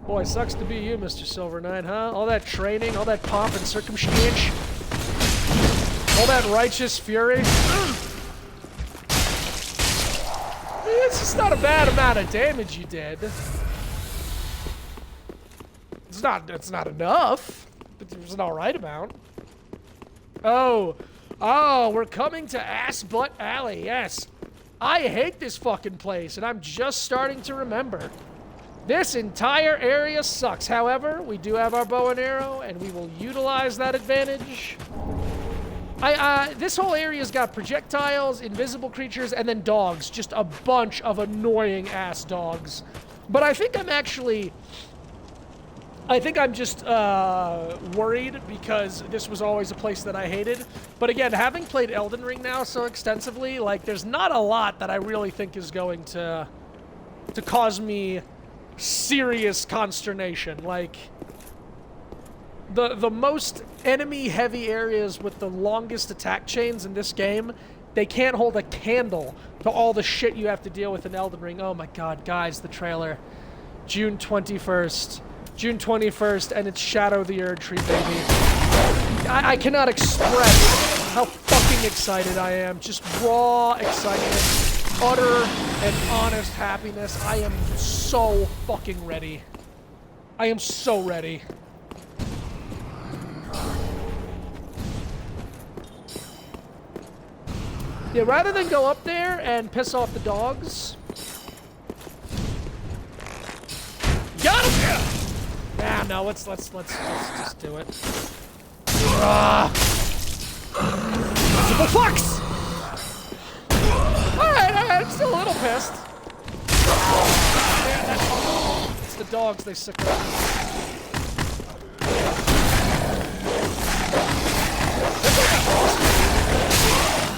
Boy, sucks to be you, Mr. Silver Knight, huh? All that training, all that pomp and circumstance, all that righteous fury. It's just not a bad amount of damage you did. It's not enough, but it was an alright amount. Oh, we're coming to Ass Butt Alley, yes. I hate this fucking place, and I'm just starting to remember. This entire area sucks. However, we do have our bow and arrow, and we will utilize that advantage. This whole area's got projectiles, invisible creatures, and then dogs. Just a bunch of annoying ass dogs. But I think I'm just worried because this was always a place that I hated. But again, having played Elden Ring now so extensively, like, there's not a lot that I really think is going to cause me serious consternation. Like, the most enemy-heavy areas with the longest attack chains in this game, they can't hold a candle to all the shit you have to deal with in Elden Ring. Oh my god, guys, the trailer. June 21st. June 21st, and it's Shadow the Erdtree, baby. I cannot express how fucking excited I am. Just raw excitement. Utter and honest happiness. I am so fucking ready. I am so ready. Yeah, rather than go up there and piss off the dogs. Got him! Nah, no, let's just do it. Multiple fucks! Alright, I'm still a little pissed. Yeah, it's the dogs, they sick up.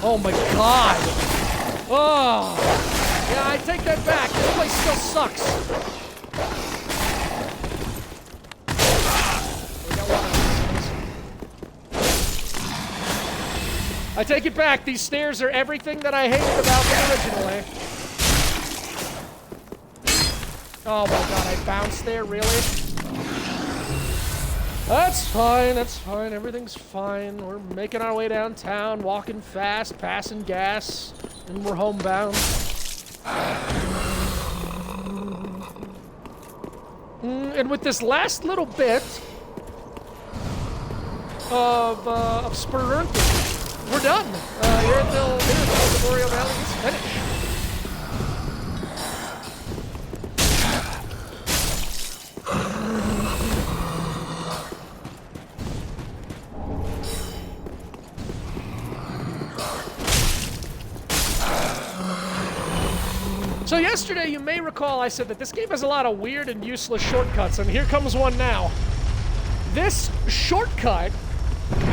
Oh my god! Oh! Yeah, I take that back. This place still sucks. We got one of these. I take it back. These stairs are everything that I hated about them originally. Oh my god, I bounced there, really? That's fine, everything's fine. We're making our way downtown, walking fast, passing gas, and we're homebound. And with this last little bit of Spur Earth, we're done. Irithyll Memorial Valley is finished. So yesterday, you may recall I said that this game has a lot of weird and useless shortcuts, and here comes one now. This shortcut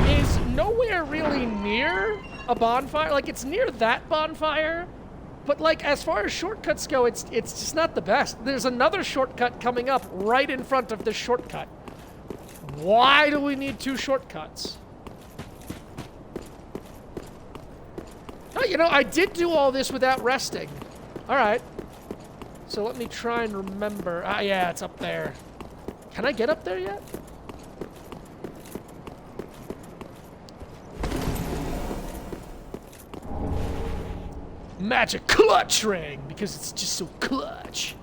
is nowhere really near a bonfire. Like, it's near that bonfire, but like, as far as shortcuts go, it's just not the best. There's another shortcut coming up right in front of this shortcut. Why do we need two shortcuts? Oh, you know, I did do all this without resting. Alright. So let me try and remember. Ah, yeah, it's up there. Can I get up there yet? Magic clutch ring, because it's just so clutch.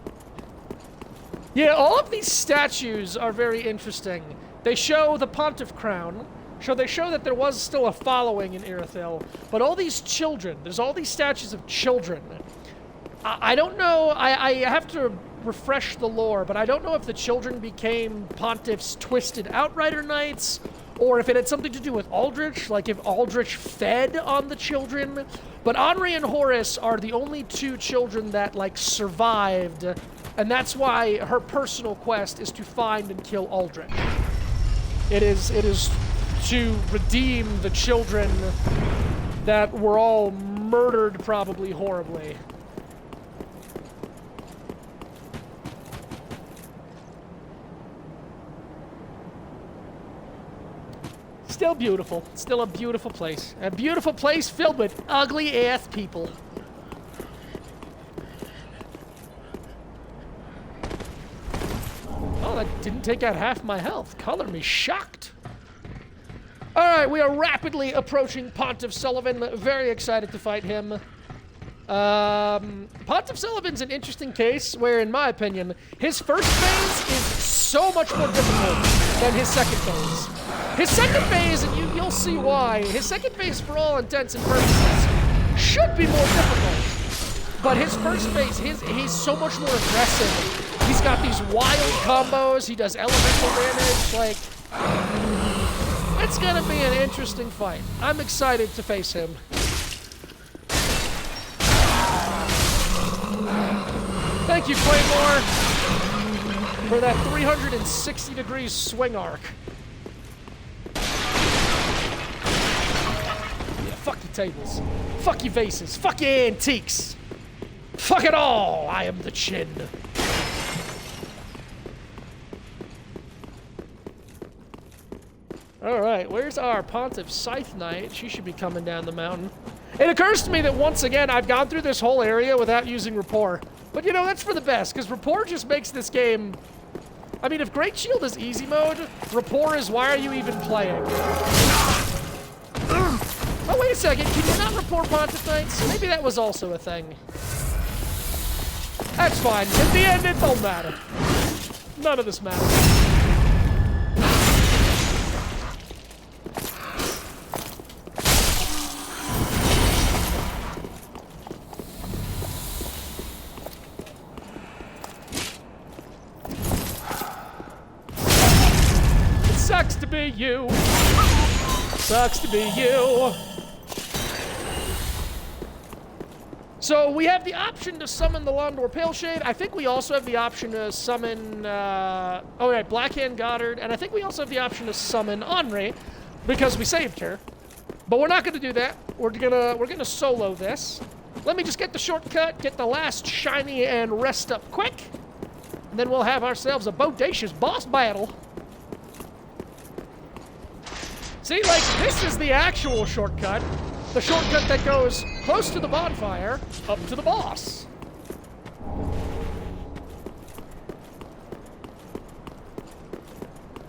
Yeah, all of these statues are very interesting. They show the Pontiff Crown. They show that there was still a following in Irithyll. But all these children, there's all these statues of children. I don't know, I have to refresh the lore, but I don't know if the children became Pontiff's twisted Outrider Knights, or if it had something to do with Aldrich, like if Aldrich fed on the children. But Henri and Horace are the only two children that, like, survived, and that's why her personal quest is to find and kill Aldrich. It is to redeem the children that were all murdered probably horribly. Still beautiful. Still a beautiful place. A beautiful place filled with ugly-ass people. Oh, that didn't take out half my health. Color me shocked. Alright, we are rapidly approaching Pontiff Sullivan. Very excited to fight him. Pontiff Sullivan's an interesting case where, in my opinion, his first phase is so much more difficult than his second phase. His second phase, and you'll see why, his second phase, for all intents and purposes, should be more difficult. But his first phase, he's so much more aggressive. He's got these wild combos, he does elemental damage, like... It's gonna be an interesting fight. I'm excited to face him. Thank you, Claymore, for that 360 degrees swing arc. Yeah, fuck your tables. Fuck your vases. Fuck your antiques. Fuck it all. I am the Chin. Alright, where's our Pontiff Scythe Knight? She should be coming down the mountain. It occurs to me that once again, I've gone through this whole area without using rapport. But you know, that's for the best, because rapport just makes this game... I mean, if Great Shield is easy mode, rapport is why are you even playing? Oh, wait a second, can you not rapport Pontiff Knights? Maybe that was also a thing. That's fine. In the end, it don't matter. None of this matters. Sucks to be you. Sucks to be you. So we have the option to summon the Londor Paleshade. I think we also have the option to summon, Blackhand Goddard, and I think we also have the option to summon Henri because we saved her. But we're not going to do that. We're gonna solo this. Let me just get the shortcut, get the last shiny, and rest up quick, and then we'll have ourselves a bodacious boss battle. See, like, this is the actual shortcut. The shortcut that goes close to the bonfire, up to the boss.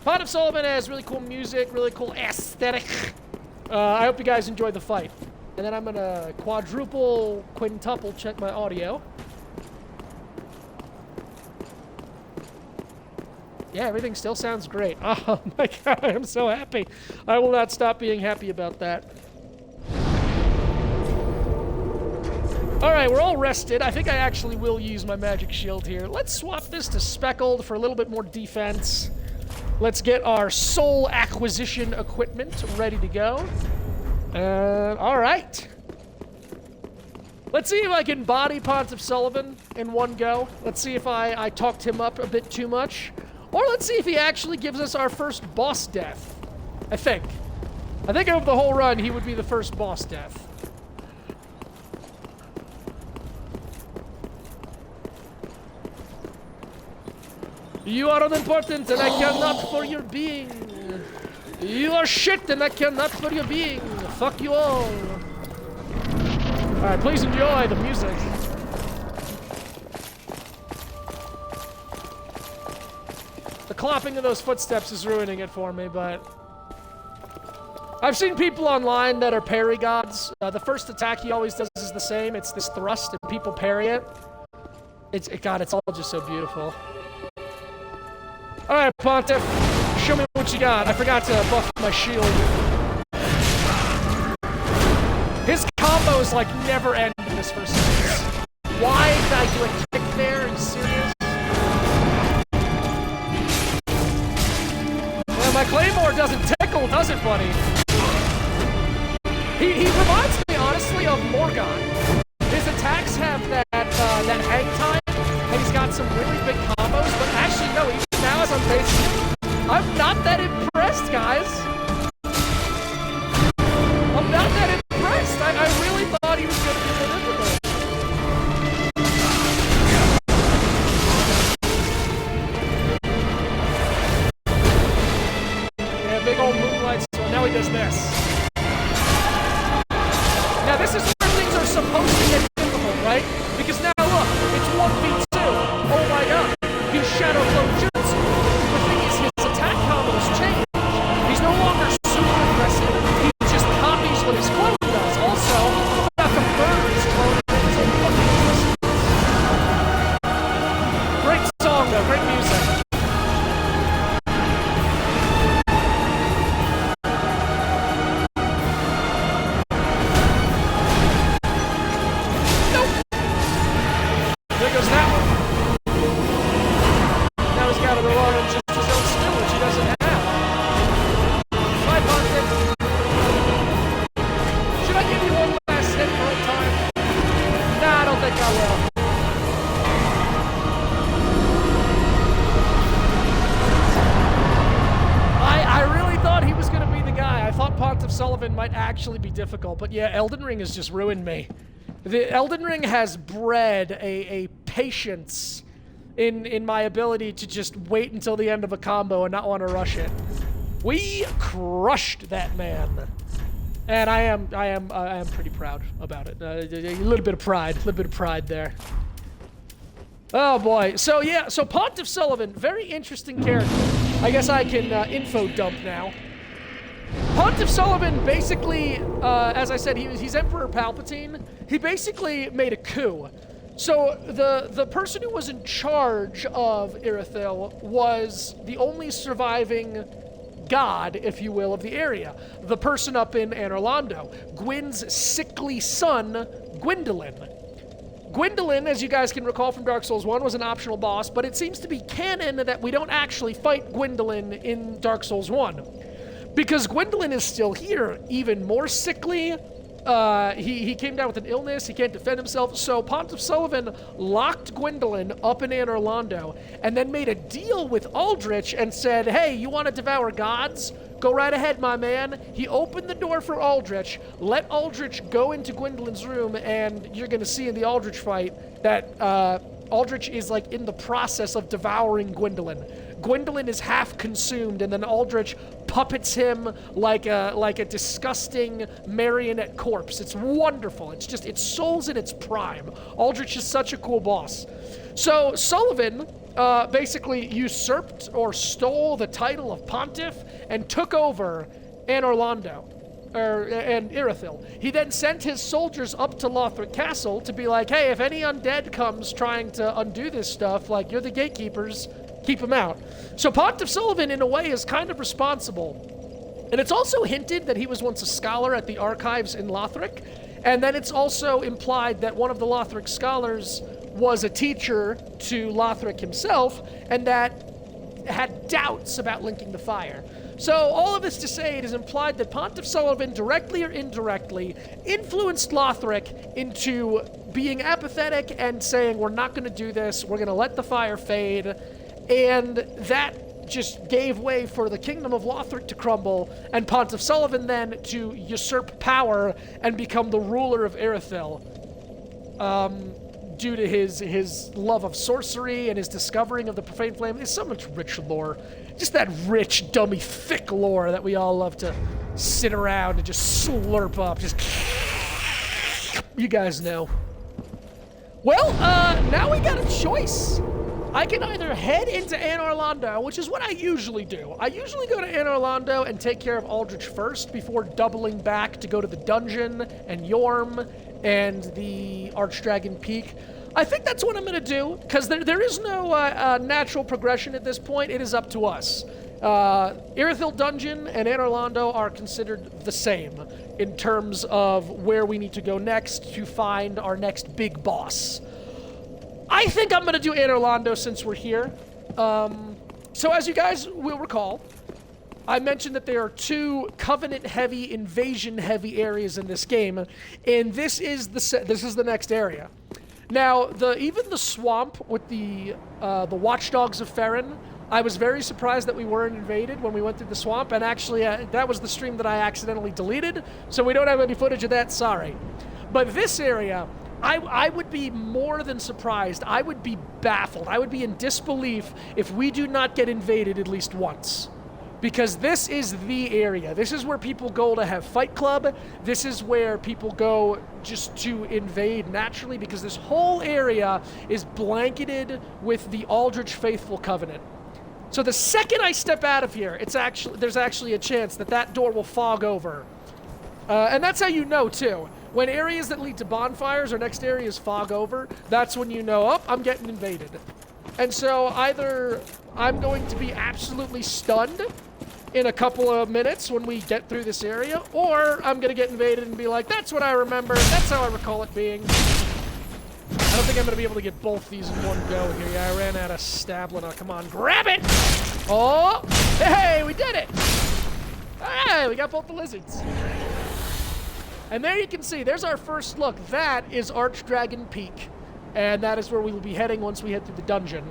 Pontiff Sullivan has really cool music, really cool aesthetic. I hope you guys enjoy the fight. And then I'm gonna quintuple check my audio. Yeah, everything still sounds great. Oh my god, I am so happy. I will not stop being happy about that. Alright, we're all rested. I think I actually will use my magic shield here. Let's swap this to speckled for a little bit more defense. Let's get our soul acquisition equipment ready to go. Alright. Let's see if I can body Pontiff Sullivan in one go. Let's see if I talked him up a bit too much. Or let's see if he actually gives us our first boss death. I think over the whole run, he would be the first boss death. You are unimportant and I care not for your being. You are shit and I care not for your being. Fuck you all. Alright, please enjoy the music. The clopping of those footsteps is ruining it for me, but... I've seen people online that are parry gods. The first attack he always does is the same. It's this thrust and people parry it. God, it's all just so beautiful. Alright, Pontiff. Show me what you got. I forgot to buff my shield. His combos, like, never end in this first phase. Why did I do a kick there? Are you serious? Well, my Claymore doesn't tickle, does it, buddy? He reminds me, honestly, of Morgon. His attacks have that hang time, and he's got some really big combos, but actually, no, even now as I'm facing him, I'm not that impressed, guys. think I will. I really thought he was going to be the guy. I thought Pontiff Sullivan might actually be difficult, but yeah, Elden Ring has just ruined me. The Elden Ring has bred a patience in my ability to just wait until the end of a combo and not want to rush it. We crushed that man. And I am pretty proud about it. A little bit of pride there. Oh boy. So yeah, so Pontiff Sullivan, very interesting character. I guess I can info dump now. Pontiff Sullivan basically, as I said, he's Emperor Palpatine. He basically made a coup. So the person who was in charge of Irithyll was the only surviving god, if you will, of the area. The person up in Anor Londo. Gwyn's sickly son, Gwyndolin. Gwyndolin, as you guys can recall from Dark Souls 1, was an optional boss, but it seems to be canon that we don't actually fight Gwyndolin in Dark Souls 1. Because Gwyndolin is still here, even more sickly. He came down with an illness, he can't defend himself, so Pontiff Sullivan locked Gwyndolin up in Anor Londo, and then made a deal with Aldrich and said, hey, you want to devour gods? Go right ahead, my man. He opened the door for Aldrich, let Aldrich go into Gwyndolin's room, and you're going to see in the Aldrich fight that Aldrich is like in the process of devouring Gwyndolin. Gwyndolin is half consumed, and then Aldrich puppets him like a disgusting marionette corpse. It's wonderful. It's soul's in its prime. Aldrich is such a cool boss. So Sullivan basically usurped or stole the title of Pontiff and took over Anor Londo. And Irithyll. He then sent his soldiers up to Lothric Castle to be like, hey, if any undead comes trying to undo this stuff, like, you're the gatekeepers, keep them out. So Pontiff Sullivan, in a way, is kind of responsible. And it's also hinted that he was once a scholar at the archives in Lothric, and then it's also implied that one of the Lothric scholars was a teacher to Lothric himself, and that had doubts about linking the fire. So all of this to say, it is implied that Pontiff Sullivan, directly or indirectly, influenced Lothric into being apathetic and saying, we're not going to do this, we're going to let the fire fade, and that just gave way for the kingdom of Lothric to crumble, and Pontiff Sullivan then to usurp power and become the ruler of Irithyll. Due to his love of sorcery and his discovering of the profane flame. There's so much rich lore. Just that rich, dummy, thick lore that we all love to sit around and just slurp up. Just... You guys know. Well, now we got a choice. I can either head into Anor Londo, which is what I usually do. I usually go to Anor Londo and take care of Aldrich first before doubling back to go to the dungeon and Yorm and the Archdragon Peak. I think that's what I'm going to do, because there is no natural progression at this point. It is up to us. Irithyll Dungeon and Anor Londo are considered the same in terms of where we need to go next to find our next big boss. I think I'm going to do Anor Londo since we're here. So as you guys will recall, I mentioned that there are two Covenant-heavy, invasion-heavy areas in this game, and this is the next area. Now, even the swamp with the Watchdogs of Ferren, I was very surprised that we weren't invaded when we went through the swamp, and actually, that was the stream that I accidentally deleted, so we don't have any footage of that, sorry. But this area, I would be more than surprised. I would be baffled. I would be in disbelief if we do not get invaded at least once. Because this is the area. This is where people go to have Fight Club. This is where people go just to invade naturally, because this whole area is blanketed with the Aldrich Faithful Covenant. So the second I step out of here, there's actually a chance that door will fog over. And that's how you know, too. When areas that lead to bonfires or next areas fog over, that's when you know, oh, I'm getting invaded. And so either I'm going to be absolutely stunned in a couple of minutes when we get through this area, or I'm going to get invaded and be like, that's what I remember, that's how I recall it being. I don't think I'm going to be able to get both these in one go here. Yeah, I ran out of Stablina. Come on, grab it! Oh! Hey, we did it! Alright, we got both the lizards. And there you can see, there's our first look. That is Archdragon Peak. and that is where we will be heading once we head through the dungeon.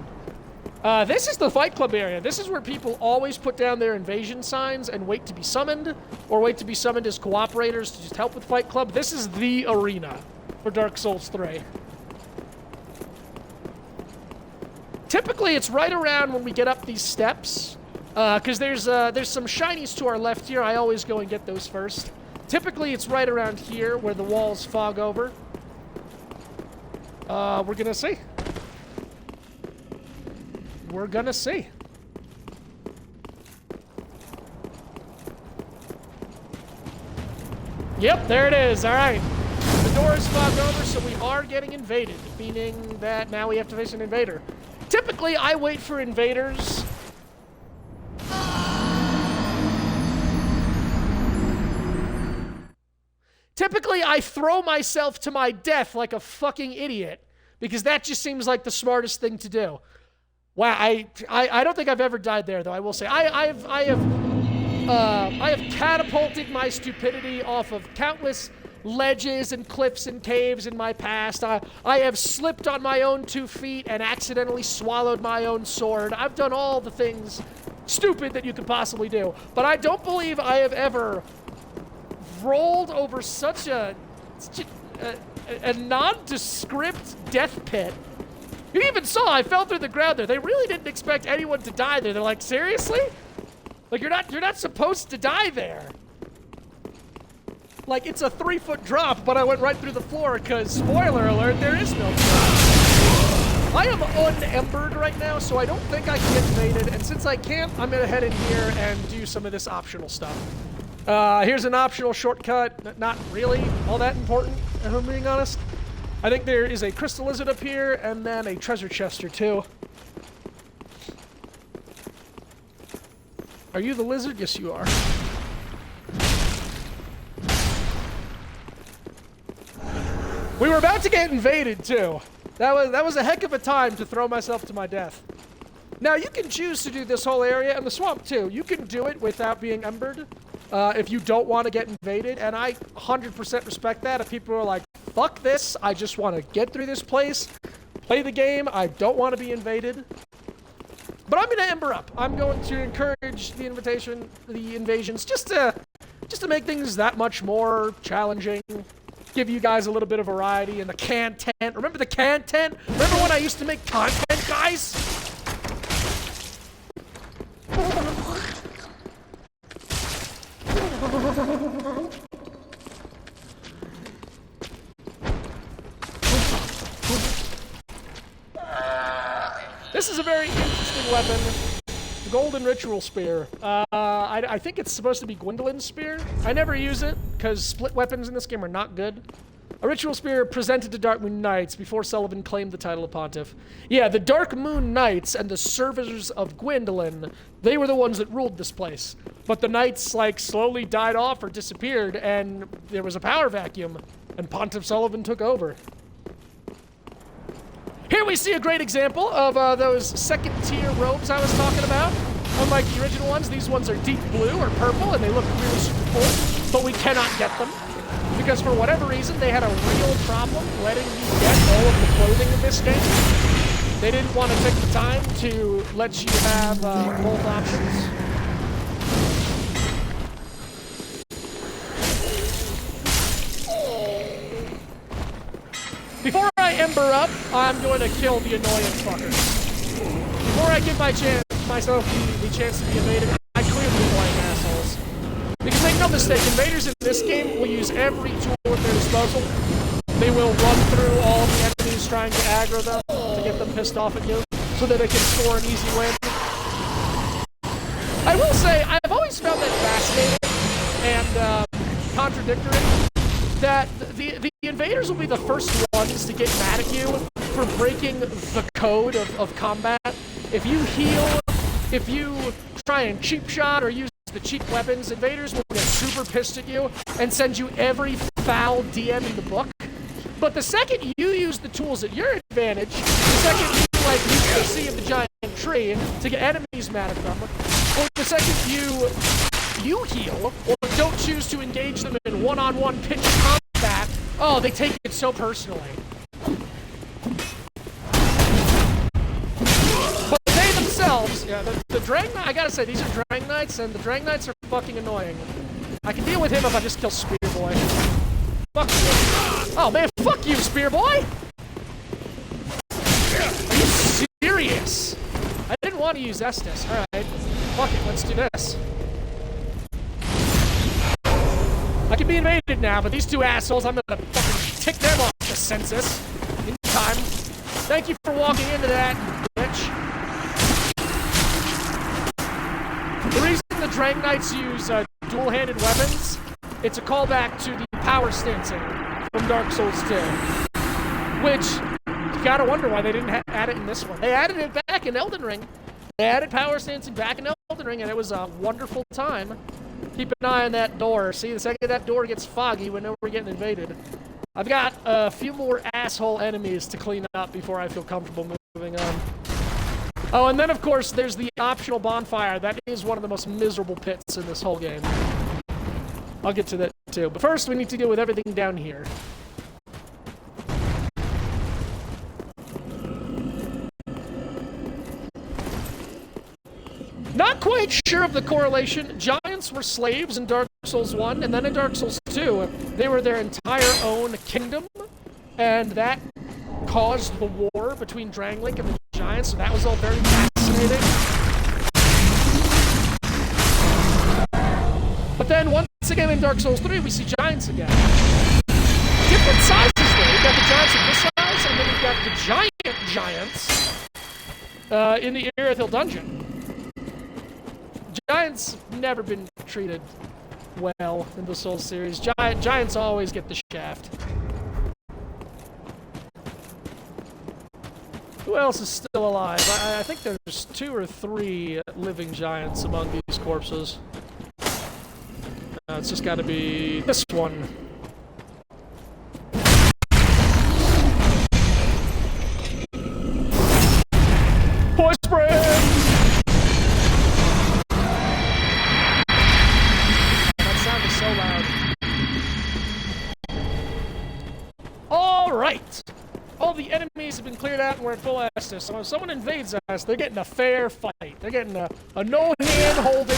This is the Fight Club area. This is where people always put down their invasion signs and wait to be summoned, or wait to be summoned as cooperators to just help with Fight Club. This is the arena for Dark Souls 3. Typically, it's right around when we get up these steps, because there's some shinies to our left here. I always go and get those first. Typically, it's right around here where the walls fog over. We're gonna see. We're gonna see. Yep, there it is. All right. The door is fogged over, so we are getting invaded, meaning that now we have to face an invader. Typically, I wait for invaders. Typically, I throw myself to my death like a fucking idiot, because that just seems like the smartest thing to do. Wow, I don't think I've ever died there, though. I will say I have catapulted my stupidity off of countless ledges and cliffs and caves in my past. I have slipped on my own 2 feet and accidentally swallowed my own sword. I've done all the things stupid that you could possibly do, but I don't believe I have ever rolled over such a nondescript death pit. You even saw I fell through the ground there. They really didn't expect anyone to die there. They're like, seriously? Like, you're not supposed to die there. Like, it's a 3-foot drop, but I went right through the floor because, spoiler alert, there is no drop. I am unembered right now, so I don't think I can get invaded. And since I can't, I'm gonna head in here and do some of this optional stuff. Here's an optional shortcut. Not really all that important, if I'm being honest. I think there is a crystal lizard up here, and then a treasure chest or 2. Are you the lizard? Yes, you are. We were about to get invaded, too. That was a heck of a time to throw myself to my death. Now, you can choose to do this whole area and the swamp, too. You can do it without being embered if you don't want to get invaded, and I 100% respect that. If people are like, fuck this, I just want to get through this place, play the game, I don't want to be invaded. But I'm going to ember up. I'm going to encourage the invasions, just to make things that much more challenging. Give you guys a little bit of variety in the content. Remember the content? Remember when I used to make content, guys? This is a very interesting weapon. The Golden Ritual Spear. I think it's supposed to be Gwendolyn's spear. I never use it, because split weapons in this game are not good. A ritual spear presented to Dark Moon Knights before Sullivan claimed the title of Pontiff. Yeah, the Dark Moon Knights and the servitors of Gwendolyn, they were the ones that ruled this place. But the Knights, like, slowly died off or disappeared, and there was a power vacuum, and Pontiff Sullivan took over. Here we see a great example of those second-tier robes I was talking about. Unlike the original ones, these ones are deep blue or purple, and they look really super cool, but we cannot get them. Because for whatever reason, they had a real problem letting you get all of the clothing in this game. They didn't want to take the time to let you have both options. Before I ember up, I'm going to kill the annoying fuckers. Before I give myself the chance to be invaded, I clear the annoying assholes. Because make no mistake, invaders in this game will use every tool at their disposal. They will run through all the enemies trying to aggro them, to get them pissed off at you, so that they can score an easy win. I will say, I've always found that fascinating and contradictory, that the invaders will be the first ones to get mad at you for breaking the code of combat. If you heal, if you try and cheap shot or use the cheap weapons, invaders will get super pissed at you and send you every foul DM in the book. But the second you use the tools at your advantage, the second you like use the Sea of the Giant Tree to get enemies mad at them, or the second you heal or don't choose to engage them in one-on-one pitched combat, oh, they take it so personally. Drang Knight, I gotta say, these are Drang Knights, and the Drang Knights are fucking annoying. I can deal with him if I just kill Spear Boy. Fuck you. Oh man, fuck you, Spear Boy! Are you serious? I didn't want to use Estus. Alright. Fuck it, let's do this. I can be invaded now, but these two assholes, I'm gonna fucking tick them off the census. In time. Thank you for walking into that, bitch. The reason the Drang Knights use dual-handed weapons, it's a callback to the power stancing from Dark Souls 2. Which, you gotta wonder why they didn't add it in this one. They added it back in Elden Ring. They added power stancing back in Elden Ring, and it was a wonderful time. Keep an eye on that door. See, the second that door gets foggy, we know we're getting invaded. I've got a few more asshole enemies to clean up before I feel comfortable moving on. Oh, and then of course there's the optional bonfire. That is one of the most miserable pits in this whole game. I'll get to that too. But first we need to deal with everything down here. Not quite sure of the correlation. Giants were slaves in Dark Souls 1, and then in Dark Souls 2, they were their entire own kingdom, and that caused the war between Drangleic and the Giants, so that was all very fascinating. But then once again in Dark Souls 3, we see Giants again. Different sizes though. We've got the Giants of this size, and then we've got the Giants in the Irithyll dungeon. Giants never been treated well in the Souls series. Giants always get the shaft. Who else is still alive? I think there's 2 or 3 living giants among these corpses. It's just got to be this one. Poison spray! So loud. Alright! All the enemies have been cleared out and we're at full Estus. So if someone invades us, they're getting a fair fight. They're getting a no-hand holding,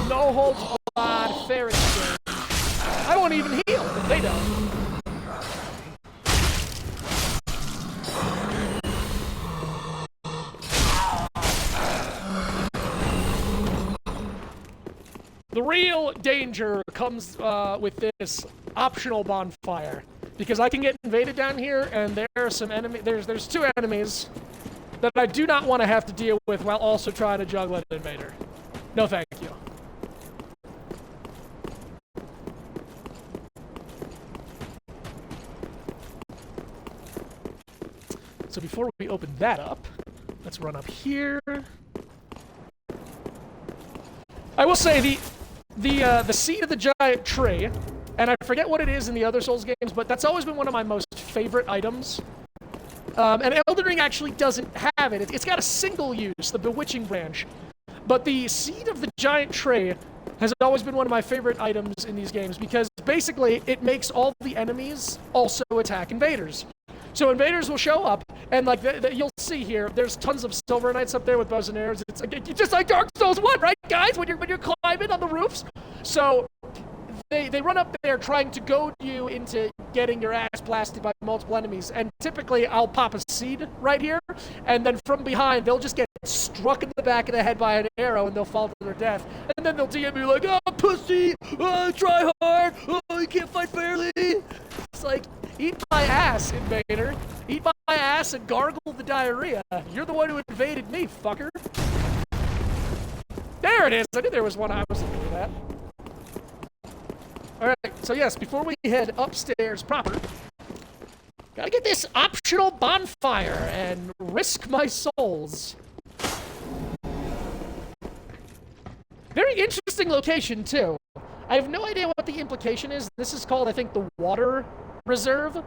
no-holds-barred fair exchange. I won't even heal if they don't. The real danger comes with this optional bonfire, because I can get invaded down here, and there are some there's 2 enemies that I do not want to have to deal with while also trying to juggle an invader. No, thank you. So before we open that up, let's run up here. I will say the seed of the giant tree, and I forget what it is in the other Souls games, but that's always been one of my most favorite items. And Elden Ring actually doesn't have it. It's got a single use, the Bewitching Branch. But the seed of the giant tree has always been one of my favorite items in these games, because basically it makes all the enemies also attack invaders. So invaders will show up, and like you'll see here, there's tons of Silver Knights up there with bows and arrows. It's just like Dark Souls 1, right, guys? When you're climbing on the roofs. So they run up there trying to goad you into getting your ass blasted by multiple enemies. And typically I'll pop a seed right here, and then from behind they'll just get struck in the back of the head by an arrow, and they'll fall to their death. And then they'll DM me like, "Oh, pussy! Oh, try hard! Oh, you can't fight fairly!" It's like, eat my ass, invader. Eat my ass and gargle the diarrhea. You're the one who invaded me, fucker. There it is. I knew there was one I was looking for that. Alright, so yes, before we head upstairs proper, gotta get this optional bonfire and risk my souls. Very interesting location, too. I have no idea what the implication is. This is called, I think, the Water Reserve.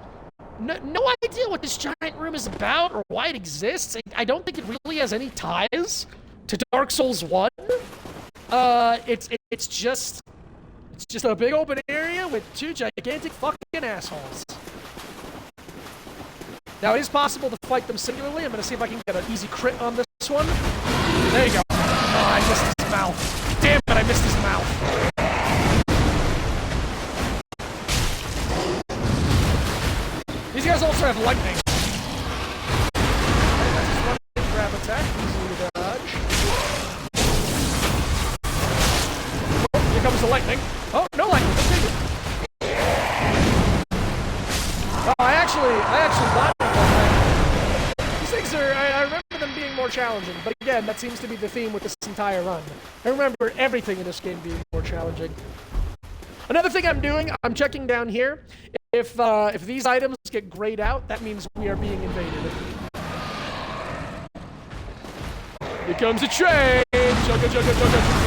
No idea what this giant room is about or why it exists. I don't think it really has any ties to Dark Souls 1. It's just a big open area with 2 gigantic fucking assholes. Now, it is possible to fight them singularly. I'm going to see if I can get an easy crit on this one. There you go. Oh, I missed his mouth. Damn it, I missed his mouth. These guys also have lightning. Grab attack, easy to dodge. Oh, here comes the lightning. Oh, no lightning. Oh, I actually got it. These things are, I remember them being more challenging, but again, that seems to be the theme with this entire run. I remember everything in this game being more challenging. Another thing I'm doing, I'm checking down here. If these items get grayed out, that means we are being invaded. Here comes a train! Chugga, chugga, chugga.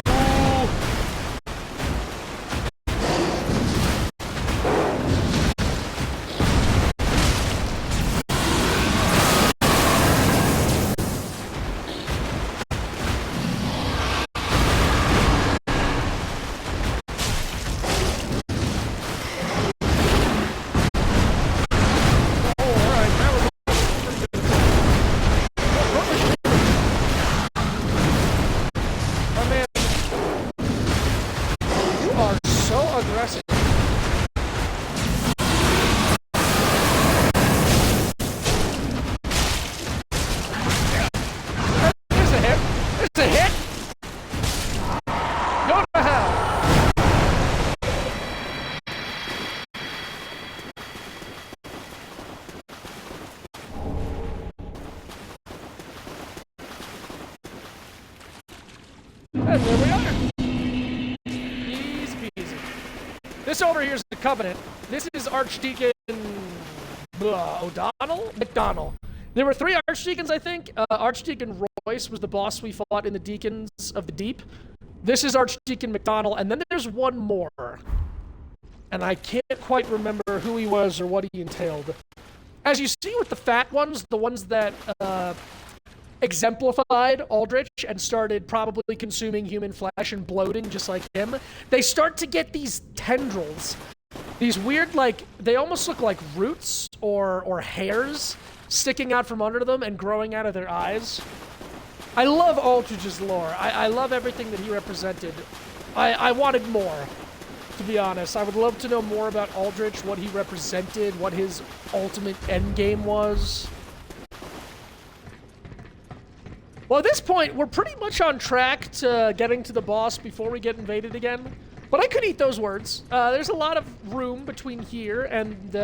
And there we are. Easy peasy. This over here is the Covenant. This is Archdeacon O'Donnell? McDonnell. There were 3 Archdeacons, I think. Archdeacon Royce was the boss we fought in the Deacons of the Deep. This is Archdeacon McDonnell, and then there's one more. And I can't quite remember who he was or what he entailed. As you see with the fat ones, the ones that exemplified Aldrich and started probably consuming human flesh and bloating just like him, they start to get these tendrils. These weird, like, they almost look like roots or hairs sticking out from under them and growing out of their eyes. I love Aldrich's lore. I love everything that he represented. I wanted more, to be honest. I would love to know more about Aldrich, what he represented, what his ultimate endgame was. Well, at this point, we're pretty much on track to getting to the boss before we get invaded again. But I could eat those words. There's a lot of room between here and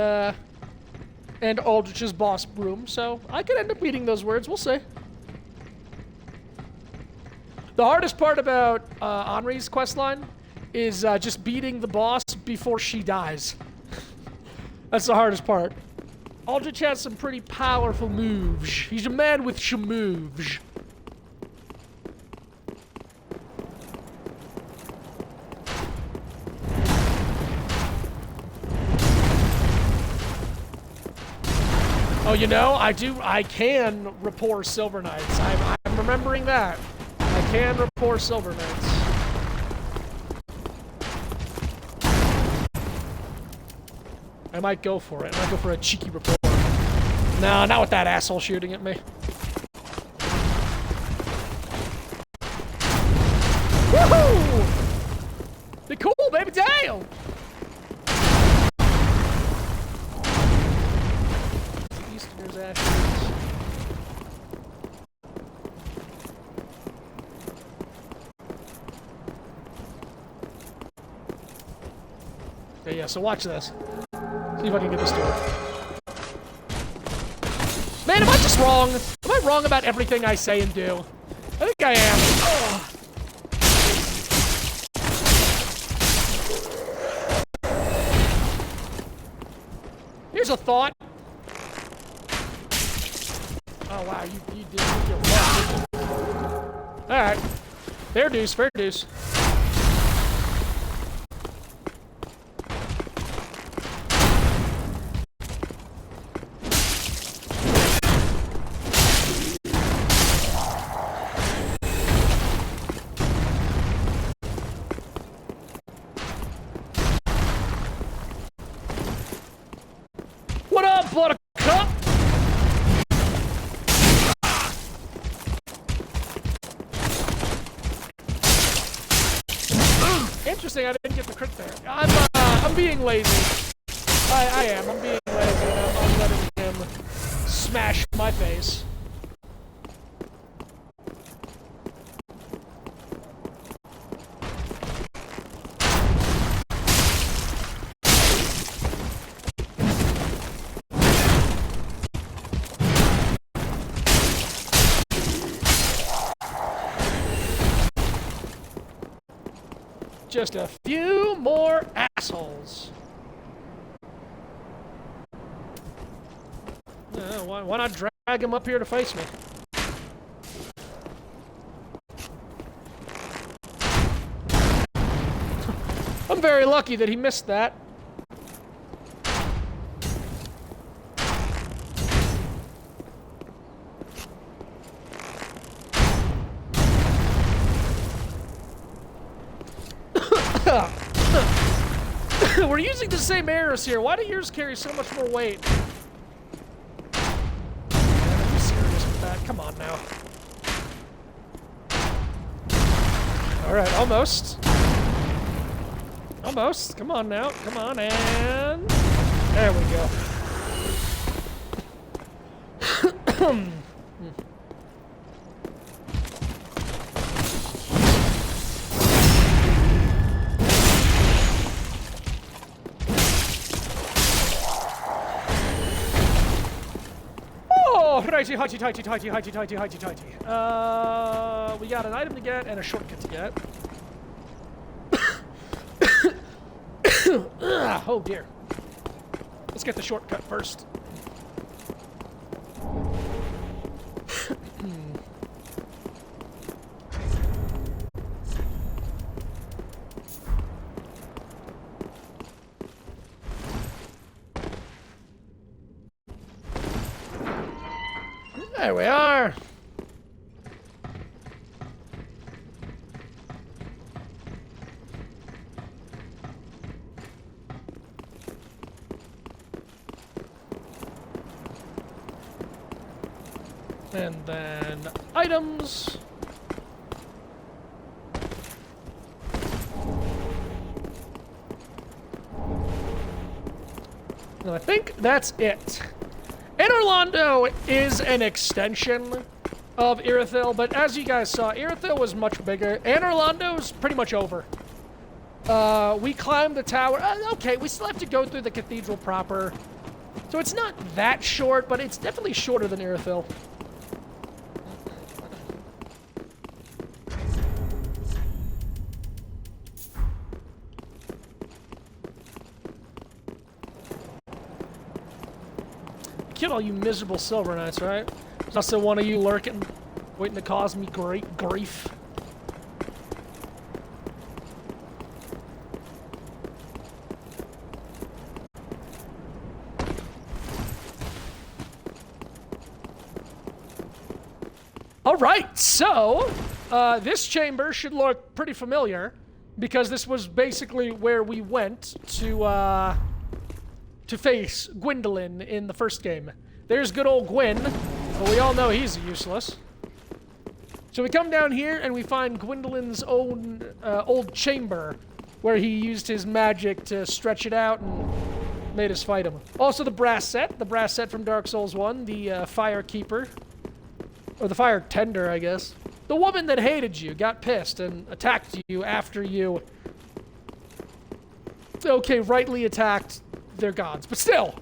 Aldrich's boss room, so I could end up eating those words. We'll see. The hardest part about Henri's questline is just beating the boss before she dies. That's the hardest part. Aldrich has some pretty powerful moves. He's a man with some moves. Oh, you know, I can rapport Silver Knights. I'm remembering that. I can rapport Silver Knights. I might go for it. I might go for a cheeky rapport. No, not with that asshole shooting at me. Woohoo! Be cool, baby, damn! Easterner's ashes. Okay, yeah, so watch this. See if I can get this to work. Man, am I just wrong? Am I wrong about everything I say and do? I think I am. Ugh. Here's a thought. Oh, wow, you did your thought, didn't you? Alright. Fair dues, fair dues. What up, Buttercup? interesting. I didn't get the crit there. I'm being lazy. I am. I'm being lazy. I'm letting him smash my face. Just a few more assholes. Why not drag him up here to face me? I'm very lucky that he missed that. We're using the same arrows here. Why do yours carry so much more weight? Man, are you serious with that? Come on now. Alright, almost. Almost. Come on now. Come on, and... there we go. Righty, highty, tighty, tighty, highty, tighty, highty, tighty. We got an item to get and a shortcut to get. Oh dear. Let's get the shortcut first. There we are. And then items. And I think that's it. Anor Londo is an extension of Irithyll, but as you guys saw, Irithyll was much bigger. Anor Londo's pretty much over. We climbed the tower. Okay, we still have to go through the cathedral proper. So it's not that short, but it's definitely shorter than Irithyll. Kill all you miserable Silver Knights, right? There's also one of you lurking, waiting to cause me great grief. All right, so this chamber should look pretty familiar because this was basically where we went to face Gwendolyn in the first game. There's good old Gwyn, but we all know he's useless. So we come down here and we find Gwendolyn's own old chamber where he used his magic to stretch it out and made us fight him. Also the brass set from Dark Souls 1, the Fire Keeper. Or the Fire Tender, I guess. The woman that hated you, got pissed, and attacked you after you... okay, rightly attacked their gods, but still.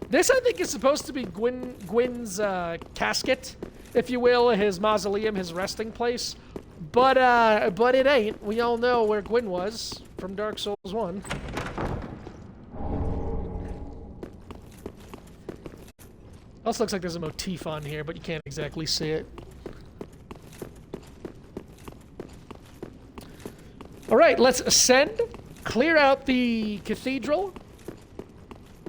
This, I think, is supposed to be Gwyn's casket, if you will, his mausoleum, his resting place. But it ain't. We all know where Gwyn was from Dark Souls 1. Also looks like there's a motif on here, but you can't exactly see it. Alright, let's ascend, clear out the cathedral,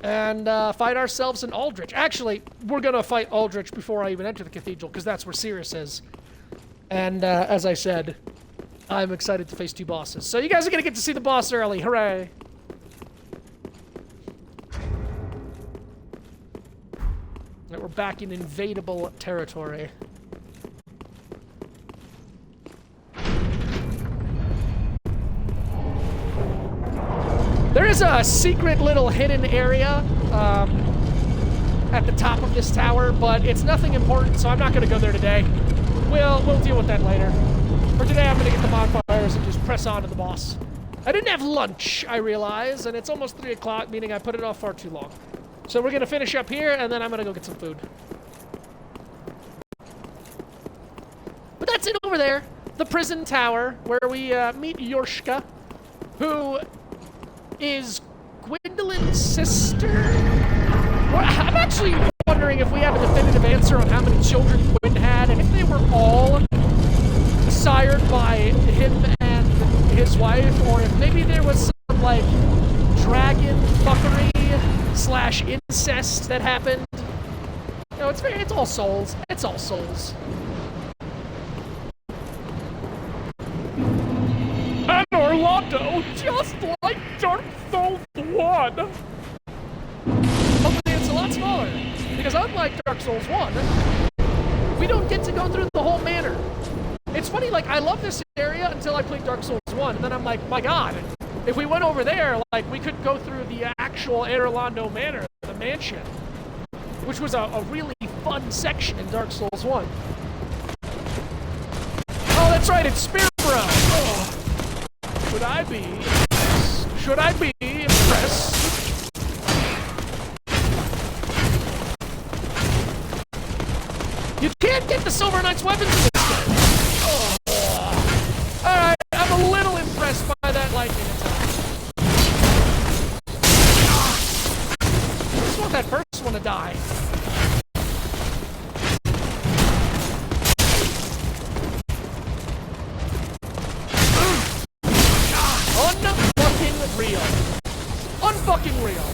and fight ourselves in Aldrich. Actually, we're gonna fight Aldrich before I even enter the cathedral, because that's where Sirius is. And as I said, I'm excited to face two bosses. So you guys are gonna get to see the boss early. Hooray! We're back in invadable territory. There's a secret little hidden area at the top of this tower, but it's nothing important, so I'm not going to go there today. We'll deal with that later. For today, I'm going to get the bonfires and just press on to the boss. I didn't have lunch, I realize, and it's almost 3 o'clock, meaning I put it off far too long. So we're going to finish up here, and then I'm going to go get some food. But that's it over there. The prison tower, where we meet Yorshka, who is Gwendolyn's sister. Well, I'm actually wondering if we have a definitive answer on how many children Gwyn had, and if they were all sired by him and his wife, or if maybe there was some, like, dragon fuckery / incest that happened. You know, it's all souls. It's all souls. And Orlando, just like Dark Souls 1. Only it's a lot smaller, because unlike Dark Souls 1, we don't get to go through the whole manor. It's funny, like, I love this area until I played Dark Souls 1, and then I'm like, my god, if we went over there, like, we could go through the actual Orlando Manor, the mansion, which was a really fun section in Dark Souls 1. Oh, that's right, it's Spearbro. Oh. Should I be impressed? Should I be impressed? You can't get the Silver Knight's weapons in this game. Oh. Alright, I'm a little impressed by that lightning attack. I just want that first one to die. Unfucking real. Unfucking real.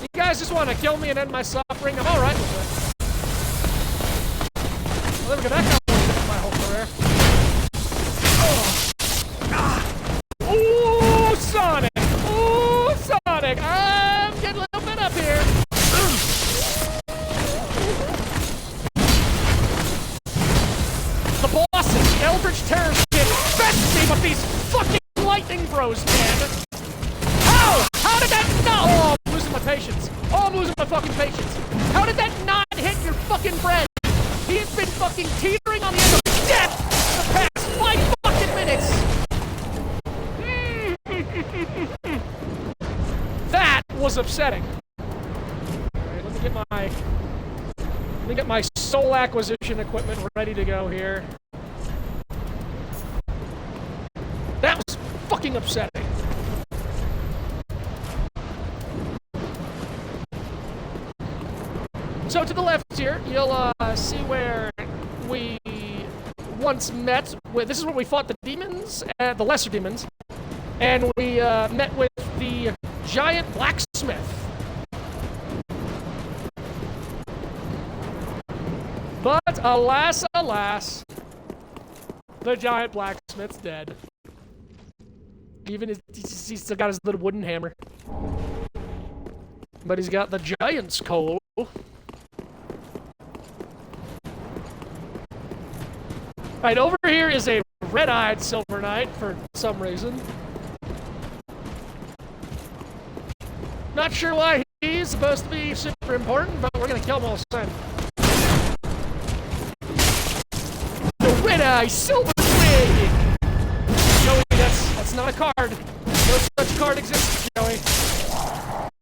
You guys just want to kill me and end my suffering? I'm alright with it. Well, look at that guy my whole career. Ooh, Sonic! Ooh, Sonic! I'm getting a little bit up here. The bosses, the Eldritch Terrors can best me, but these fucking lightning bros, man! How? How did that not? Oh, I'm losing my patience. Oh, I'm losing my fucking patience. How did that not hit your fucking friend? He has been fucking teetering on the edge of death for the past 5 fucking minutes! That was upsetting. Alright, let me get my soul acquisition equipment ready to go here. That was fucking upsetting. So to the left here, you'll see where we once met with. This is where we fought the demons, the lesser demons, and we met with the giant blacksmith. But alas, alas, the giant blacksmith's dead. Even he's still got his little wooden hammer, but he's got the giant's coal. Right, over here is a red-eyed Silver Knight for some reason. Not sure why he's supposed to be super important, but we're gonna kill him all the time. The red-eyed Silver Twig! Joey, that's not a card. No such card exists, Joey.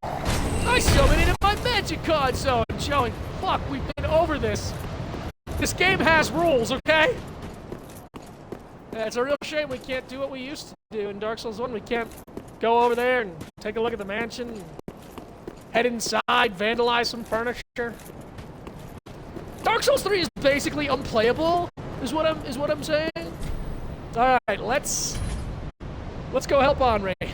I summoned it in my magic card zone, Joey. Fuck, we've been over this. This game has rules, okay? It's a real shame we can't do what we used to do in Dark Souls 1. We can't go over there and take a look at the mansion, head inside, vandalize some furniture. Dark Souls 3 is basically unplayable, is what I'm saying. All right, let's go help Henri. Give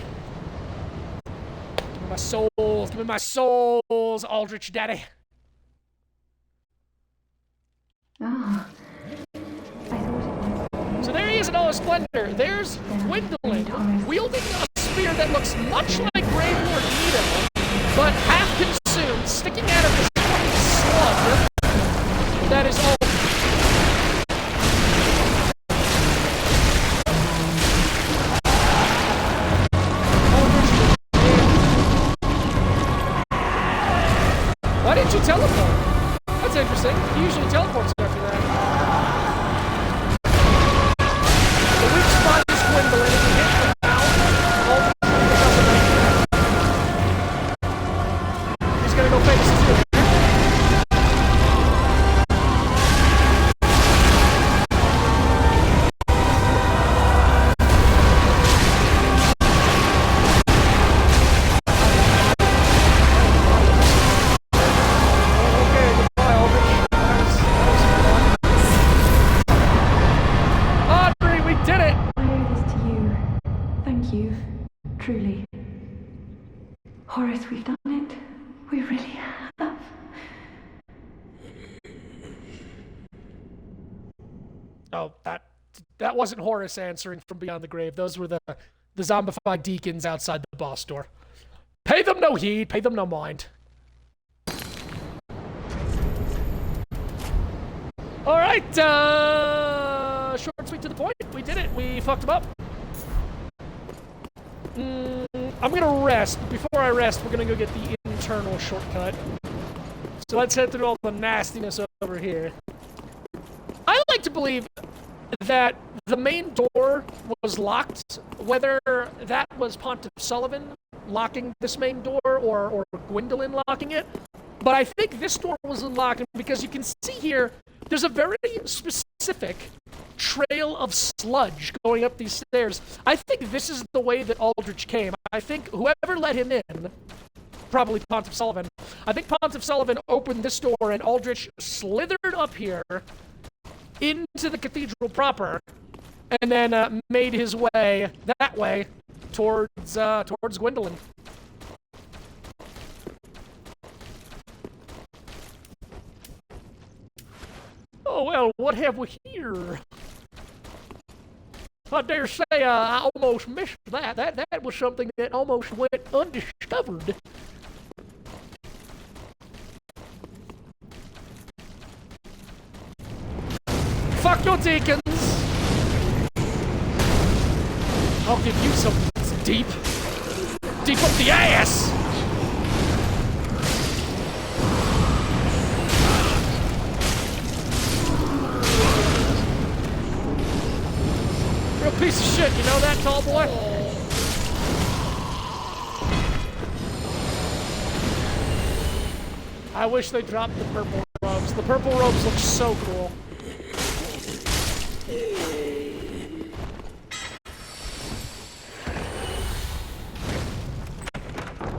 me my souls, give me my souls, Aldrich Daddy. Ah. So there he is in all his splendor. There's Gwendolyn, wielding a spear that looks much like Grave Lord Nito, but half consumed, sticking out of this fucking slug that is all... He usually teleports after that. The weak spot is Gwendolyn. If you hit the mound, he's gonna go face too. Truly. Horace, we've done it. We really have. Oh, that wasn't Horace answering from beyond the grave. Those were the zombified deacons outside the boss door. Pay them no heed, pay them no mind. Alright, short and sweet to the point. We did it. We fucked them up. I'm gonna rest. Before I rest, we're gonna go get the internal shortcut. So let's head through all the nastiness over here. I like to believe that the main door was locked, whether that was Pontiff Sullivan locking this main door or Gwendolyn locking it. But I think this door was unlocked because you can see here, there's a very specific trail of sludge going up these stairs. I think this is the way that Aldrich came. I think whoever let him in, probably Pontiff Sullivan, I think Pontiff Sullivan opened this door and Aldrich slithered up here into the cathedral proper and then made his way that way towards Gwendolyn. Oh, well, what have we here? I dare say I almost missed that. That was something that almost went undiscovered. Fuck your deacons! I'll give you something that's deep. Deep up the ass! Real piece of shit, you know that, tall boy? I wish they dropped the purple robes. The purple robes look so cool.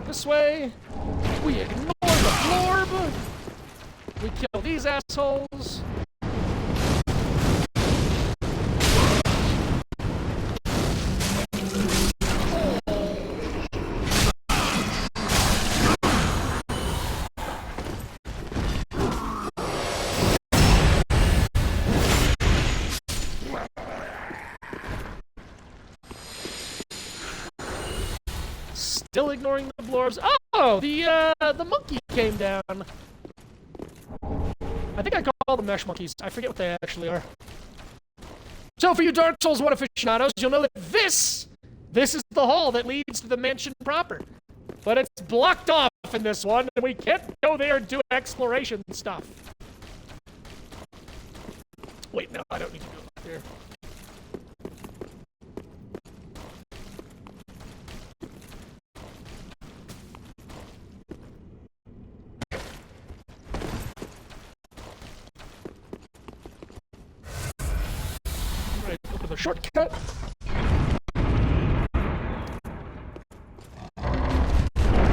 This way, we ignore the blorb. We kill these assholes. Still ignoring the blorbs. Oh, the monkey came down. I think I call them mesh monkeys. I forget what they actually are. So for you Dark Souls 1 aficionados, you'll know that this is the hall that leads to the mansion proper. But it's blocked off in this one, and we can't go there and do exploration stuff. Wait, no, I don't need to go up there. Open the shortcut.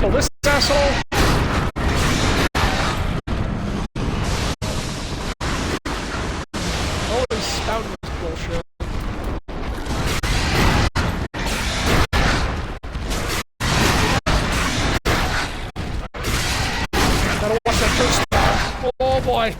Kill this asshole. Always spouting this bullshit. Gotta watch that first spot. Oh boy.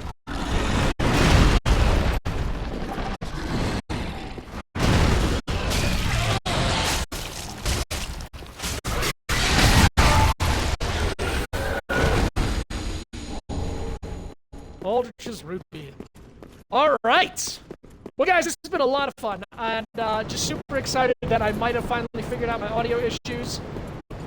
Aldrich's Ruby. Alright! Well guys, this has been a lot of fun, and just super excited that I might have finally figured out my audio issues.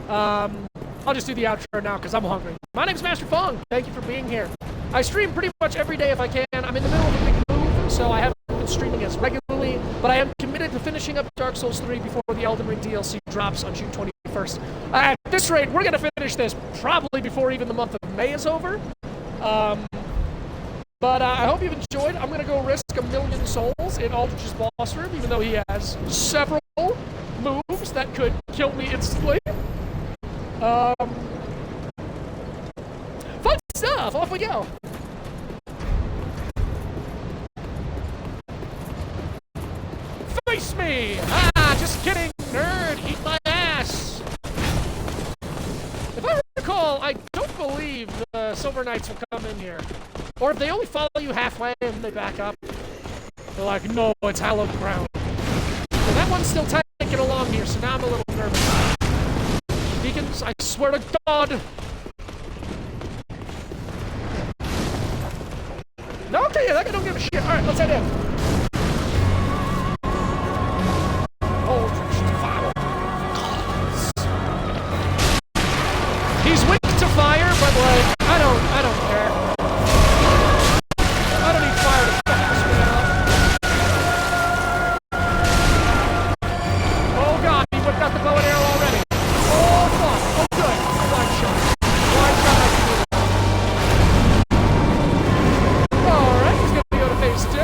I'll just do the outro now because I'm hungry. My name's Master Fong. Thank you for being here. I stream pretty much every day if I can. I'm in the middle of a big move, so I haven't been streaming as regularly, but I am committed to finishing up Dark Souls 3 before the Elden Ring DLC drops on June 21st. At this rate, we're going to finish this probably before even the month of May is over. But I hope you've enjoyed. I'm going to go risk 1,000,000 souls in Aldrich's boss room, even though he has several moves that could kill me instantly. Fun stuff! Off we go! Face me! Ah, just kidding, nerd! Eat my ass! If I recall, I don't believe the Silver Knights will come in here. Or if they only follow you halfway and they back up. They're like, no, it's hallowed ground. And that one's still taking along here, so now I'm a little nervous. Deacons, I swear to God! No, okay, yeah, that guy don't give a shit. Alright, let's head in. Aldrich Devour. He's weak to fire, but like, I don't care. I don't need fire to fuck this man up. Oh god, he whipped out the bow and arrow already. Oh fuck, oh good. One shot. One shot I can do that. Alright, he's gonna go to phase 2.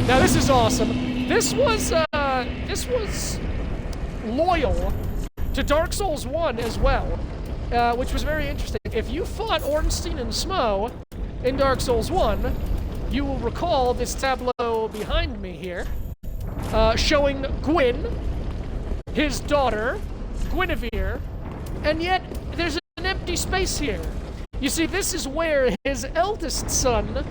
Now this is awesome. This was loyal to Dark Souls 1 as well, which was very interesting. If you fought Ornstein and Smo in Dark Souls 1, you will recall this tableau behind me here, showing Gwyn, his daughter, Guinevere, and yet there's an empty space here. You see, this is where his eldest son,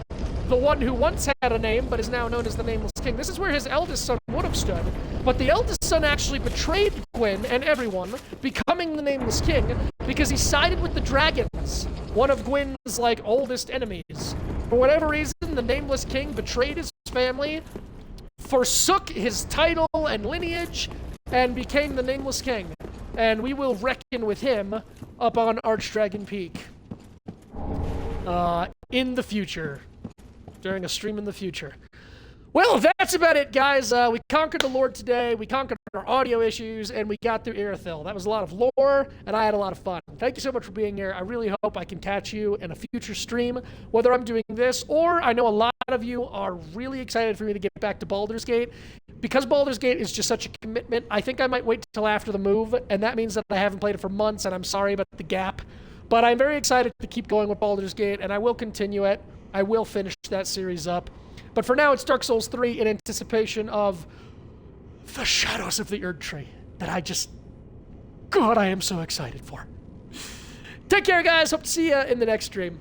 the one who once had a name but is now known as the Nameless King, this is where his eldest son would have stood. But the eldest son actually betrayed Gwyn and everyone, becoming the Nameless King, because he sided with the dragons, one of Gwyn's, like, oldest enemies. For whatever reason, the Nameless King betrayed his family, forsook his title and lineage, and became the Nameless King. And we will reckon with him up on Archdragon Peak. In the future. During a stream in the future. Well, that's about it, guys. We conquered the Lord today, we conquered our audio issues, and we got through Irithyll. That was a lot of lore, and I had a lot of fun. Thank you so much for being here. I really hope I can catch you in a future stream, whether I'm doing this, or I know a lot of you are really excited for me to get back to Baldur's Gate. Because Baldur's Gate is just such a commitment, I think I might wait till after the move, and that means that I haven't played it for months, and I'm sorry about the gap. But I'm very excited to keep going with Baldur's Gate, and I will continue it. I will finish that series up. But for now, it's Dark Souls 3 in anticipation of the Shadows of the Erdtree that God, I am so excited for. Take care, guys. Hope to see you in the next stream.